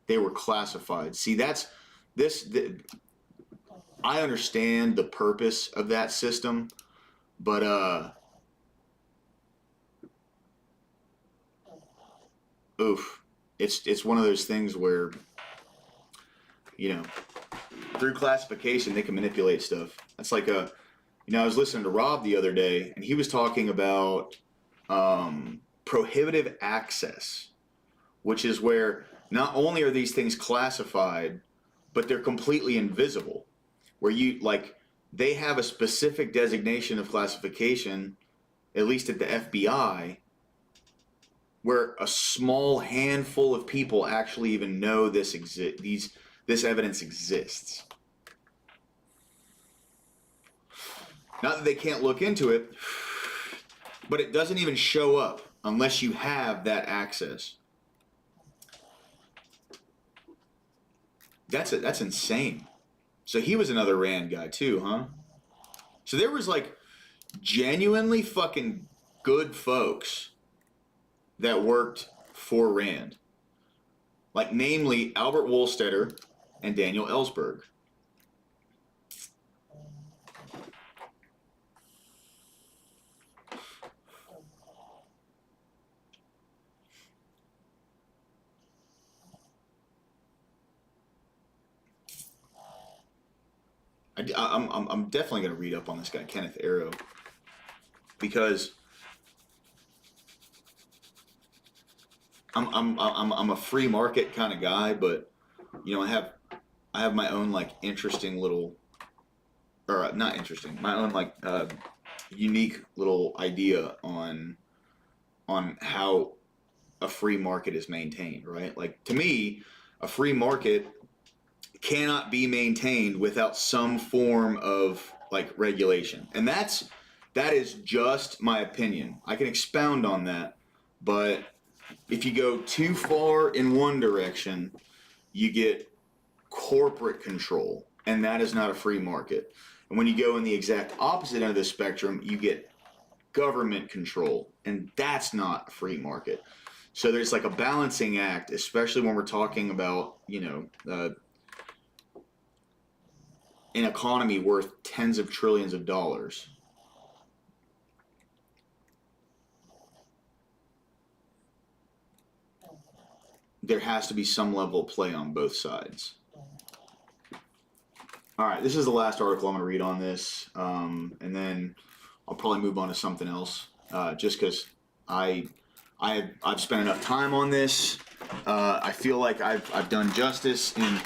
They were classified. See, I understand the purpose of that system, but oof, it's one of those things where, you know, through classification they can manipulate stuff. That's like I was listening to Rob the other day, and he was talking about prohibitive access, which is where not only are these things classified, but they're completely invisible. Where they have a specific designation of classification, at least at the FBI, where a small handful of people actually even know this evidence exists. Not that they can't look into it, but it doesn't even show up unless you have that access. That's insane. So he was another RAND guy too, huh? So there was like genuinely fucking good folks that worked for RAND. Like namely Albert Wohlstetter and Daniel Ellsberg. I'm definitely going to read up on this guy, Kenneth Arrow, because I'm a free market kind of guy, but you know I have my own like interesting little, or not interesting, my own like unique little idea on how a free market is maintained, right? Like to me, a free market cannot be maintained without some form of like regulation. And that is just my opinion. I can expound on that, but if you go too far in one direction, you get corporate control, and that is not a free market. And when you go in the exact opposite end of the spectrum, you get government control, and that's not a free market. So there's like a balancing act, especially when we're talking about, you know, an economy worth tens of trillions of dollars. There has to be some level of play on both sides. All right, this is the last article I'm going to read on this, and then I'll probably move on to something else, just because I've spent enough time on this. I feel like I've done justice in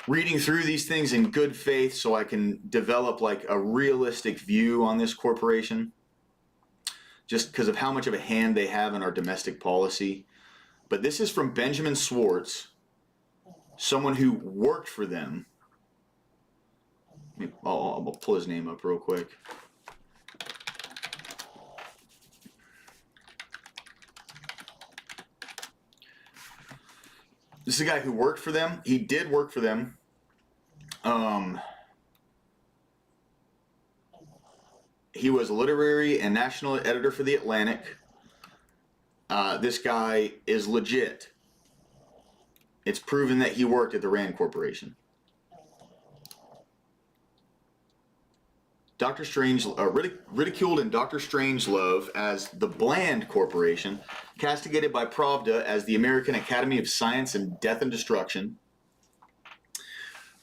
reading through these things in good faith so I can develop like a realistic view on this corporation, just because of how much of a hand they have in our domestic policy. But this is from Benjamin Schwartz, someone who worked for them. I'll pull his name up real quick. This is a guy who worked for them. He did work for them. He was a literary and national editor for The Atlantic. This guy is legit. It's proven that he worked at the RAND Corporation. Dr. Strange, ridiculed in Dr. Strangelove as the Bland Corporation, castigated by Pravda as the American Academy of Science and Death and Destruction,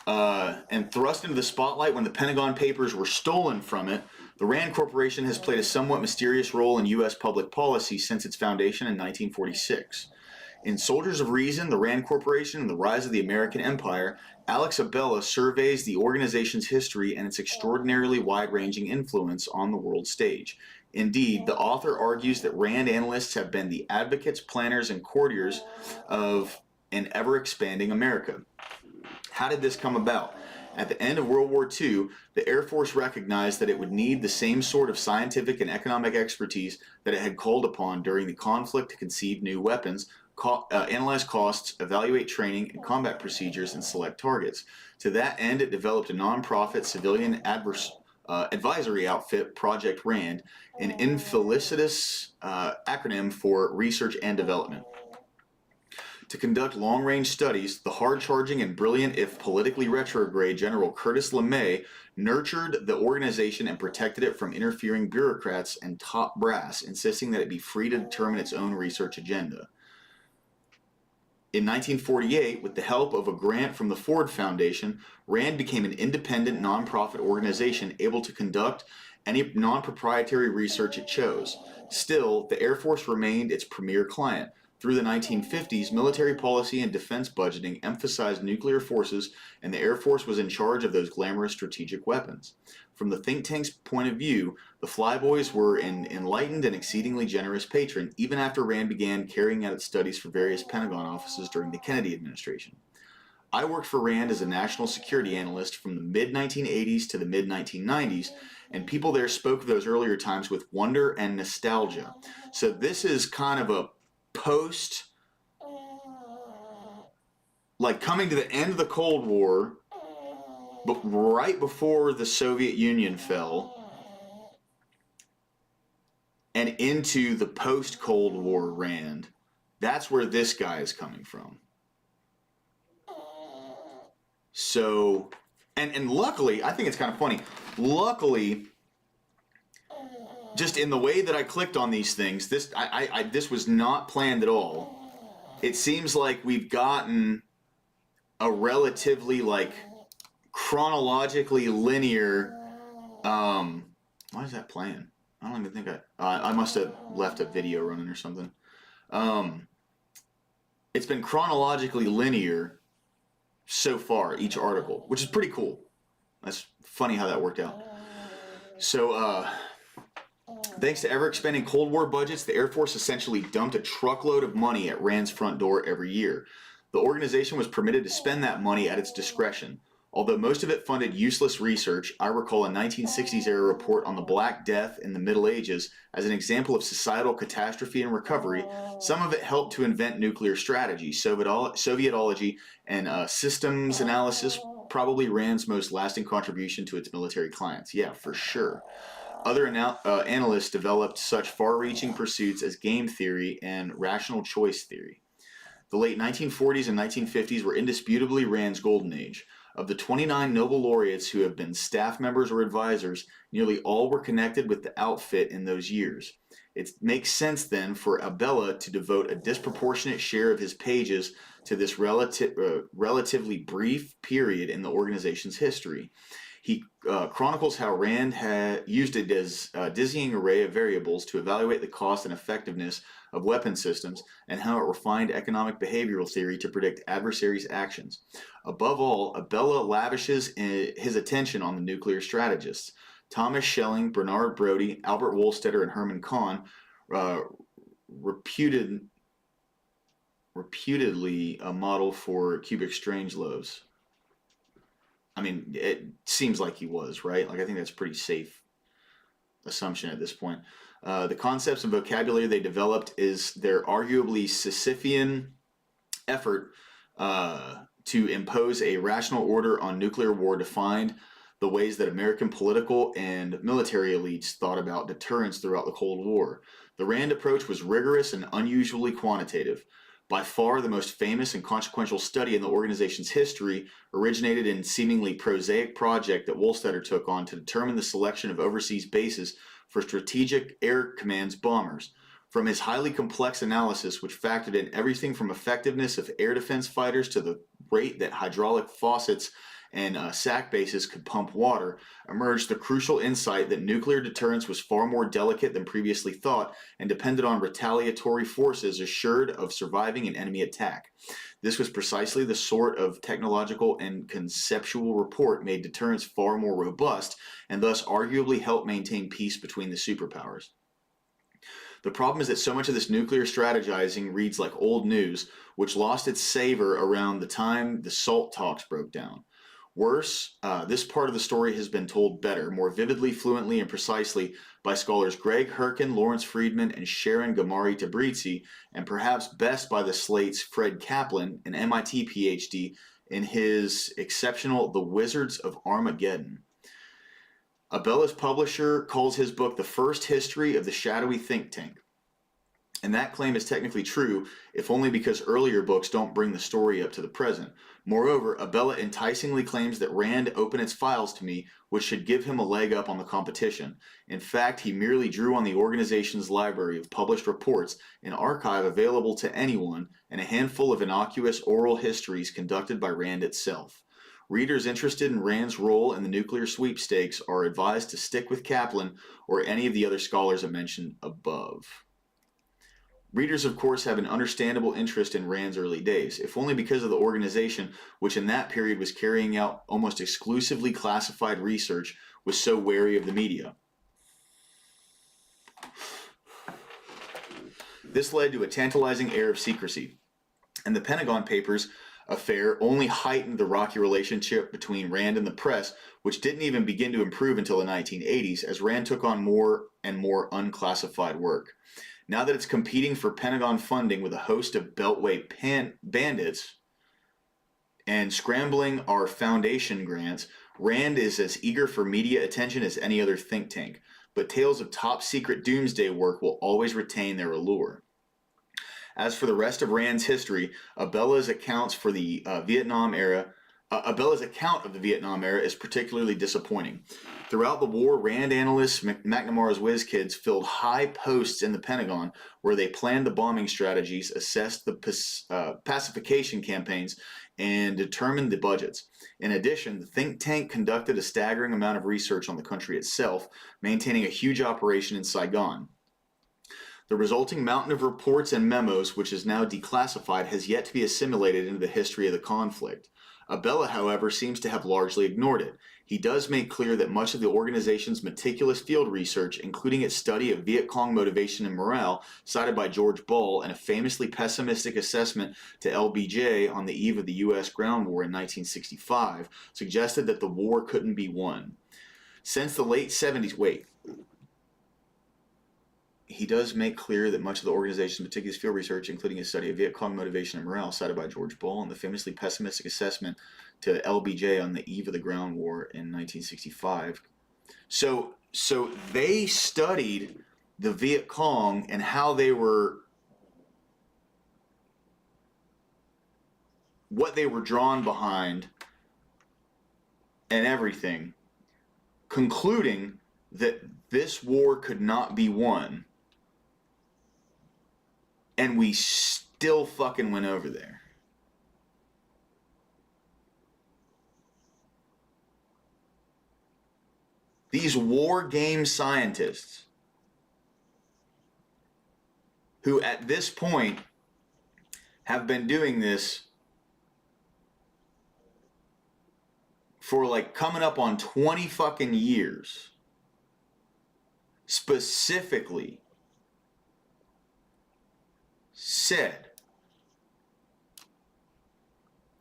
and thrust into the spotlight when the Pentagon Papers were stolen from it, the RAND Corporation has played a somewhat mysterious role in U.S. public policy since its foundation in 1946. In Soldiers of Reason, the RAND Corporation and the Rise of the American Empire, Alex Abella surveys the organization's history and its extraordinarily wide-ranging influence on the world stage. Indeed, the author argues that RAND analysts have been the advocates, planners, and courtiers of an ever-expanding America. How did this come about? At the end of World War II, the Air Force recognized that it would need the same sort of scientific and economic expertise that it had called upon during the conflict to conceive new weapons, analyze costs, evaluate training and combat procedures, and select targets. To that end, it developed a nonprofit civilian advisory outfit, Project RAND, an infelicitous acronym for Research and Development. To conduct long-range studies, the hard-charging and brilliant, if politically retrograde, General Curtis LeMay nurtured the organization and protected it from interfering bureaucrats and top brass, insisting that it be free to determine its own research agenda. In 1948, with the help of a grant from the Ford Foundation, RAND became an independent nonprofit organization able to conduct any non-proprietary research it chose. Still, the Air Force remained its premier client. Through the 1950s, military policy and defense budgeting emphasized nuclear forces, and the Air Force was in charge of those glamorous strategic weapons. From the think tank's point of view, the Flyboys were an enlightened and exceedingly generous patron, even after RAND began carrying out its studies for various Pentagon offices during the Kennedy administration. I worked for RAND as a national security analyst from the mid-1980s to the mid-1990s, and people there spoke of those earlier times with wonder and nostalgia. So this is kind of a post, like coming to the end of the Cold War, but right before the Soviet Union fell, and into the post-Cold War RAND. That's where this guy is coming from. So, and luckily, I think it's kind of funny, luckily, just in the way that I clicked on these things, this was not planned at all. It seems like we've gotten a relatively, like, chronologically linear, why is that playing? I don't even think I must have left a video running or something. It's been chronologically linear so far, each article, which is pretty cool. That's funny how that worked out. So, thanks to ever-expanding Cold War budgets, the Air Force essentially dumped a truckload of money at RAND's front door every year. The organization was permitted to spend that money at its discretion. Although most of it funded useless research, I recall a 1960s-era report on the Black Death in the Middle Ages as an example of societal catastrophe and recovery. Some of it helped to invent nuclear strategy, Sovietology, and systems analysis, probably RAND's most lasting contribution to its military clients. Yeah, for sure. Other analysts developed such far-reaching pursuits as game theory and rational choice theory. The late 1940s and 1950s were indisputably RAND's golden age. Of the 29 Nobel laureates who have been staff members or advisors, nearly all were connected with the outfit in those years. It makes sense then for Abella to devote a disproportionate share of his pages to this relatively brief period in the organization's history. He chronicles how RAND had used a dizzying array of variables to evaluate the cost and effectiveness of weapon systems, and how it refined economic behavioral theory to predict adversaries' actions. Above all, Abella lavishes his attention on the nuclear strategists. Thomas Schelling, Bernard Brodie, Albert Wohlstetter, and Herman Kahn, reputedly a model for cubic strangeloves. I mean, it seems like he was, right? Like, I think that's a pretty safe assumption at this point. The concepts and vocabulary they developed is their arguably Sisyphean effort to impose a rational order on nuclear war defined the ways that American political and military elites thought about deterrence throughout the Cold War. The RAND approach was rigorous and unusually quantitative. By far the most famous and consequential study in the organization's history originated in a seemingly prosaic project that Wohlstetter took on to determine the selection of overseas bases for Strategic Air Command's bombers. From his highly complex analysis, which factored in everything from effectiveness of air defense fighters to the rate that hydraulic faucets and SAC bases could pump water, emerged the crucial insight that nuclear deterrence was far more delicate than previously thought and depended on retaliatory forces assured of surviving an enemy attack. This was precisely the sort of technological and conceptual report made deterrence far more robust and thus arguably helped maintain peace between the superpowers. The problem is that so much of this nuclear strategizing reads like old news, which lost its savor around the time the SALT talks broke down. Worse, this part of the story has been told better, more vividly, fluently, and precisely by scholars Greg Herkin, Lawrence Friedman, and Sharon Gamari-Tabrizi, and perhaps best by the Slate's Fred Kaplan, an MIT PhD, in his exceptional The Wizards of Armageddon. Abella's publisher calls his book the first history of the shadowy think tank. And that claim is technically true, if only because earlier books don't bring the story up to the present. Moreover, Abella enticingly claims that RAND opened its files to me, which should give him a leg up on the competition. In fact, he merely drew on the organization's library of published reports, an archive available to anyone, and a handful of innocuous oral histories conducted by RAND itself. Readers interested in RAND's role in the nuclear sweepstakes are advised to stick with Kaplan or any of the other scholars I mentioned above. Readers, of course, have an understandable interest in RAND's early days, if only because of the organization, which in that period was carrying out almost exclusively classified research, was so wary of the media. This led to a tantalizing air of secrecy, and the Pentagon Papers affair only heightened the rocky relationship between RAND and the press, which didn't even begin to improve until the 1980s as RAND took on more and more unclassified work. Now that it's competing for Pentagon funding with a host of Beltway bandits and scrambling our foundation grants, RAND is as eager for media attention as any other think tank, but tales of top secret doomsday work will always retain their allure. As for the rest of RAND's history, Abella's account of the Vietnam era is particularly disappointing. Throughout the war, RAND analysts, McNamara's whiz kids, filled high posts in the Pentagon where they planned the bombing strategies, assessed the pacification campaigns, and determined the budgets. In addition, the think tank conducted a staggering amount of research on the country itself, maintaining a huge operation in Saigon. The resulting mountain of reports and memos, which is now declassified, has yet to be assimilated into the history of the conflict. Abella, however, seems to have largely ignored it. He does make clear that much of the organization's meticulous field research, including its study of Viet Cong motivation and morale, cited by George Ball, and a famously pessimistic assessment to LBJ on the eve of the U.S. ground war in 1965, suggested that the war couldn't be won. Since the late 70s, he does make clear that much of the organization's meticulous field research, including his study of Viet Cong motivation and morale, cited by George Ball, and the famously pessimistic assessment to LBJ on the eve of the ground war in 1965. So they studied the Viet Cong and how they were, what they were drawn behind and everything, concluding that this war could not be won. And we still fucking went over there. These war game scientists, who at this point have been doing this for like coming up on 20 fucking years, specifically said,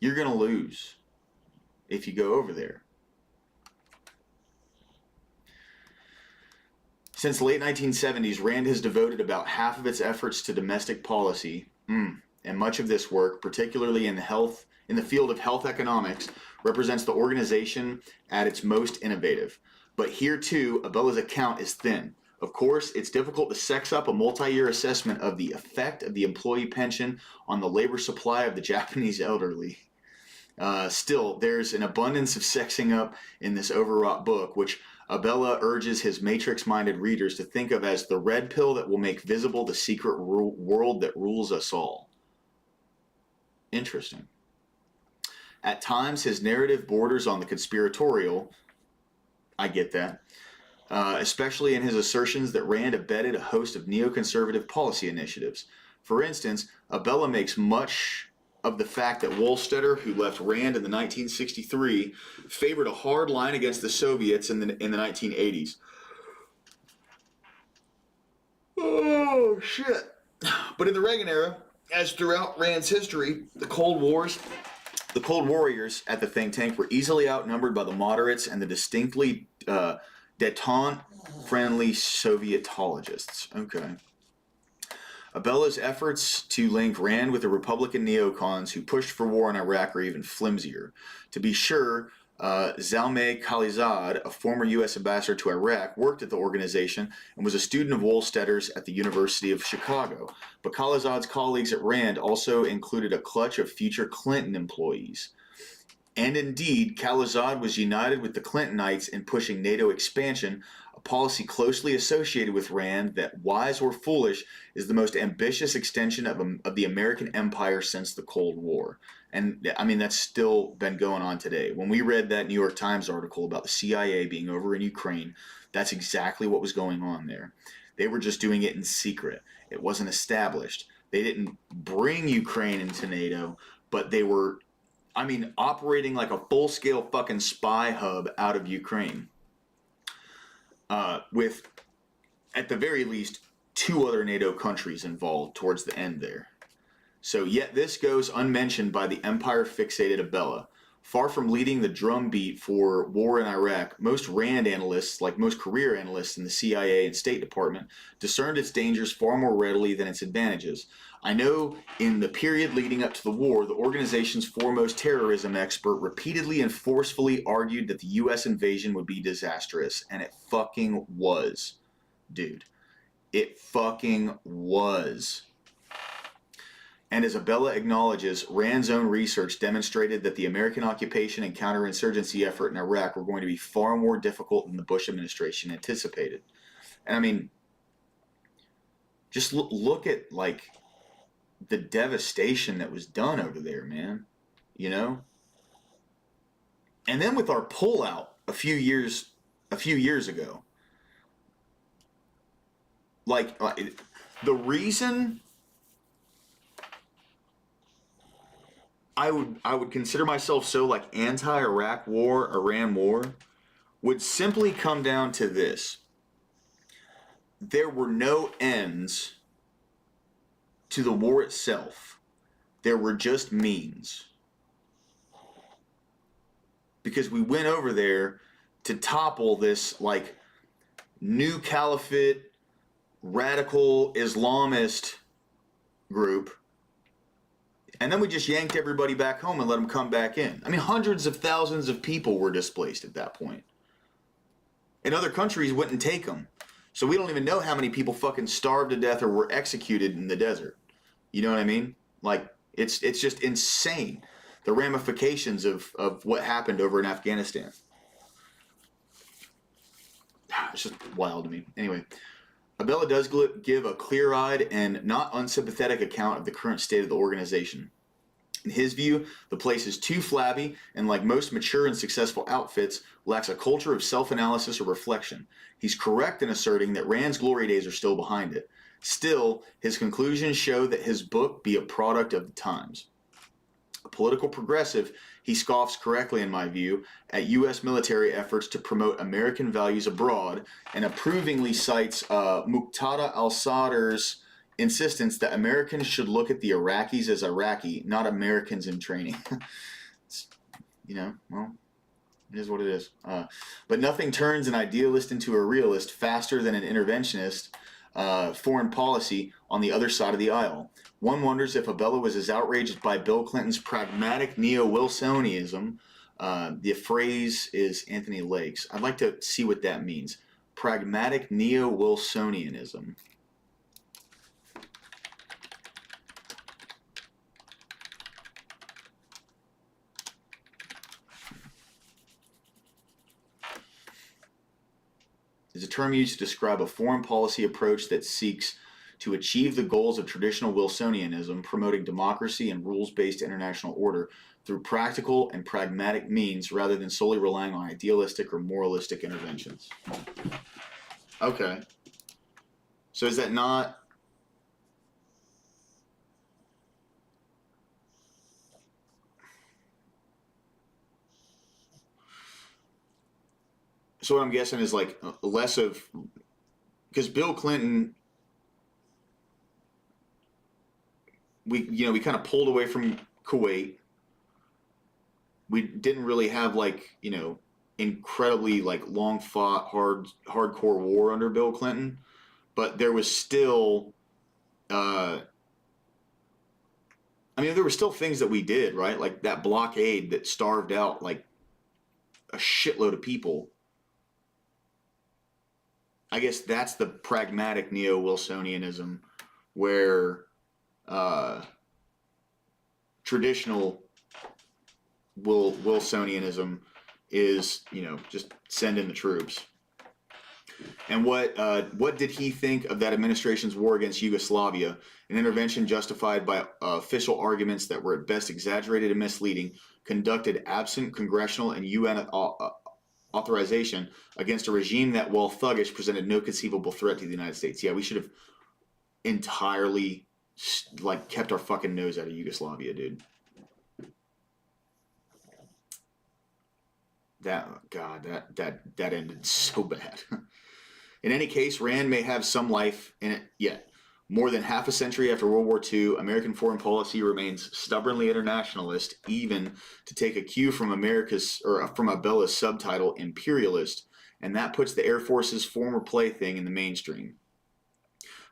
you're going to lose if you go over there. Since the late 1970s, RAND has devoted about half of its efforts to domestic policy, and much of this work, particularly in the field of health economics, represents the organization at its most innovative. But here too, Abella's account is thin. Of course, it's difficult to sex up a multi-year assessment of the effect of the employee pension on the labor supply of the Japanese elderly. Still, there's an abundance of sexing up in this overwrought book, which Abella urges his matrix-minded readers to think of as the red pill that will make visible the secret world that rules us all. Interesting. At times, his narrative borders on the conspiratorial. I get that. Especially in his assertions that RAND abetted a host of neoconservative policy initiatives. For instance, Abella makes much of the fact that Wohlstetter, who left RAND in the 1963, favored a hard line against the Soviets in the 1980s. Oh, shit. But in the Reagan era, as throughout RAND's history, the Cold Warriors at the think tank were easily outnumbered by the moderates and the distinctly detente-friendly Sovietologists. Okay. Abella's efforts to link RAND with the Republican neocons who pushed for war in Iraq are even flimsier. To be sure, Zalmay Khalilzad, a former U.S. ambassador to Iraq, worked at the organization and was a student of Wohlstetter's at the University of Chicago. But Khalilzad's colleagues at RAND also included a clutch of future Clinton employees. And indeed, Khalilzad was united with the Clintonites in pushing NATO expansion, a policy closely associated with RAND that, wise or foolish, is the most ambitious extension of the American empire since the Cold War. And I mean, that's still been going on today. When we read that New York Times article about the CIA being over in Ukraine, that's exactly what was going on there. They were just doing it in secret. It wasn't established. They didn't bring Ukraine into NATO, but they were, I mean, operating like a full-scale fucking spy hub out of Ukraine. With, at the very least, 2 other NATO countries involved towards the end there. So yet this goes unmentioned by the empire-fixated Abella. Far from leading the drumbeat for war in Iraq, most RAND analysts, like most career analysts in the CIA and State Department, discerned its dangers far more readily than its advantages. I know in the period leading up to the war, the organization's foremost terrorism expert repeatedly and forcefully argued that the U.S. invasion would be disastrous, and it fucking was, dude. It fucking was. And as Abella acknowledges, RAND's own research demonstrated that the American occupation and counterinsurgency effort in Iraq were going to be far more difficult than the Bush administration anticipated. And I mean, just look at, like, the devastation that was done over there, man. You know? And then with our pullout a few years ago, like the reason I would consider myself so like anti-Iraq war, Iran war, would simply come down to this. There were no ends to the war itself. There were just means. Because we went over there to topple this like new caliphate, radical Islamist group. And then we just yanked everybody back home and let them come back in. I mean, hundreds of thousands of people were displaced at that point. And other countries wouldn't take them. So we don't even know how many people fucking starved to death or were executed in the desert. You know what I mean? Like, it's just insane, the ramifications of what happened over in Afghanistan. It's just wild to me. Anyway, Abella does give a clear-eyed and not unsympathetic account of the current state of the organization. In his view, the place is too flabby and, like most mature and successful outfits, lacks a culture of self-analysis or reflection. He's correct in asserting that Rand's glory days are still behind it. Still, his conclusions show that his book be a product of the times. A political progressive, he scoffs correctly, in my view, at U.S. military efforts to promote American values abroad and approvingly cites Muqtada al-Sadr's insistence that Americans should look at the Iraqis as Iraqi, not Americans in training. You know, well, it is what it is. But nothing turns an idealist into a realist faster than an interventionist foreign policy on the other side of the aisle. One wonders if Abella was as outraged by Bill Clinton's pragmatic neo-Wilsonianism. The phrase is Anthony Lake's. I'd like to see what that means. Pragmatic neo-Wilsonianism. Is a term used to describe a foreign policy approach that seeks to achieve the goals of traditional Wilsonianism, promoting democracy and rules-based international order through practical and pragmatic means rather than solely relying on idealistic or moralistic interventions. Okay. So is that not... So what I'm guessing is like less of... Because Bill Clinton... We kind of pulled away from Kuwait. We didn't really have like, incredibly like long fought hardcore war under Bill Clinton, but there was still there were still things that we did, right? Like that blockade that starved out like a shitload of people. I guess that's the pragmatic neo-Wilsonianism where traditional Wilsonianism is, just send in the troops. And what did he think of that administration's war against Yugoslavia, an intervention justified by official arguments that were at best exaggerated and misleading, conducted absent congressional and UN authorization against a regime that, while thuggish, presented no conceivable threat to the United States. Yeah, we should have entirely like kept our fucking nose out of Yugoslavia, dude. That ended so bad. In any case, RAND may have some life in it yet. More than half a century after World War II, American foreign policy remains stubbornly internationalist, even to take a cue from Abella's subtitle, imperialist, and that puts the Air Force's former plaything in the mainstream.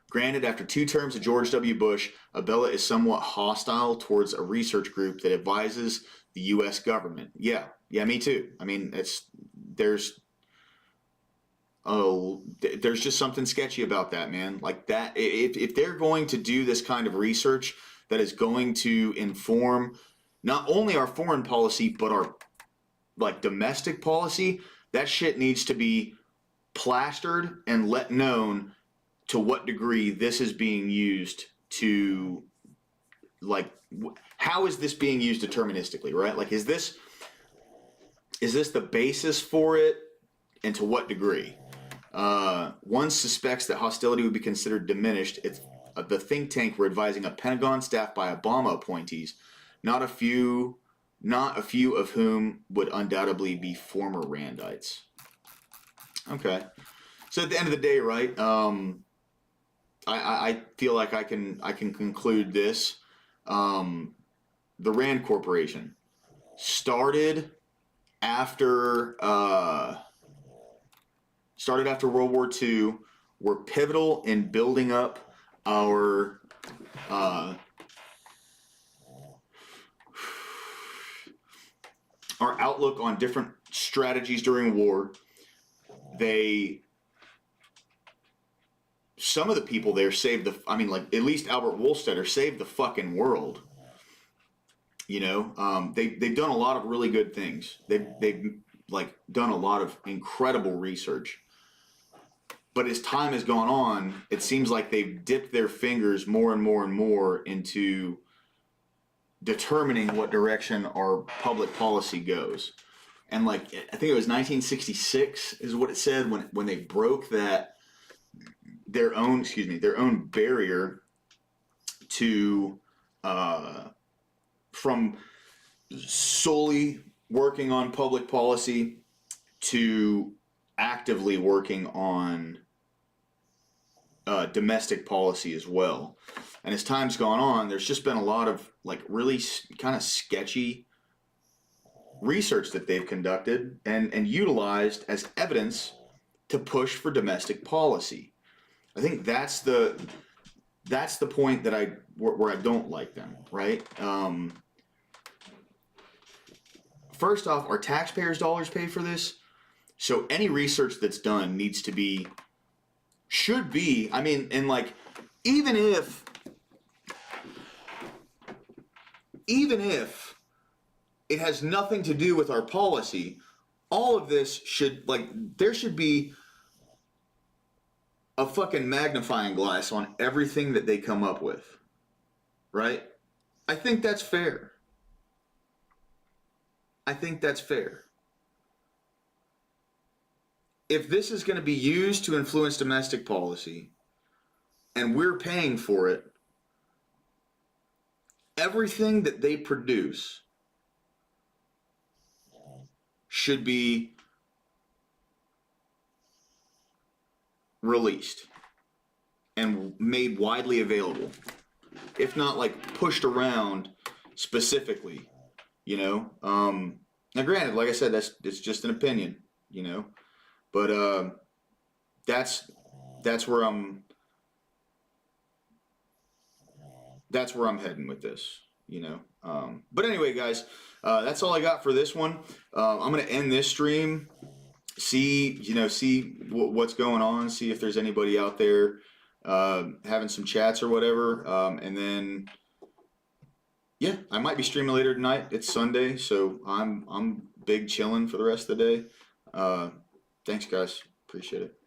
Granted, after 2 terms of George W. Bush, Abella is somewhat hostile towards a research group that advises the U.S. government. Yeah, me too. I mean, there's just something sketchy about that, man. Like that, if they're going to do this kind of research that is going to inform not only our foreign policy but our like domestic policy, that shit needs to be plastered and let known to what degree this is being used to, like, how is this being used deterministically, right? Like, is this the basis for it, and to what degree? One suspects that hostility would be considered diminished if the think tank were advising a Pentagon staffed by Obama appointees, not a few of whom would undoubtedly be former Randites. Okay, so at the end of the day, right? I feel like I can conclude this. The RAND Corporation started after World War II, were pivotal in building up our outlook on different strategies during war. Some of the people there saved at least Albert Wohlstetter saved the fucking world. You know, they've done a lot of really good things. They've like done a lot of incredible research. But as time has gone on, it seems like they've dipped their fingers more and more and more into determining what direction our public policy goes. And like, I think it was 1966 is what it said when they broke their own barrier to from solely working on public policy to actively working on domestic policy as well. And as time's gone on, there's just been a lot of like really kind of sketchy research that they've conducted and utilized as evidence to push for domestic policy. I think that's the point that where I don't like them, right? First off, our taxpayers' dollars pay for this, so any research that's done should be, I mean, and like, even if it has nothing to do with our policy, all of this should, like, there should be a fucking magnifying glass on everything that they come up with, right? I think that's fair. If this is going to be used to influence domestic policy, and we're paying for it, everything that they produce should be released and made widely available, if not like pushed around specifically, you know. Now granted, like I said, it's just an opinion, you know, but that's where I'm heading with this, you know. But anyway, guys, that's all I got for this one. I'm gonna end this stream, see what's going on, see if there's anybody out there having some chats or whatever, and then yeah, I might be streaming later tonight. It's Sunday, so I'm big chilling for the rest of the day. Thanks, guys. Appreciate it.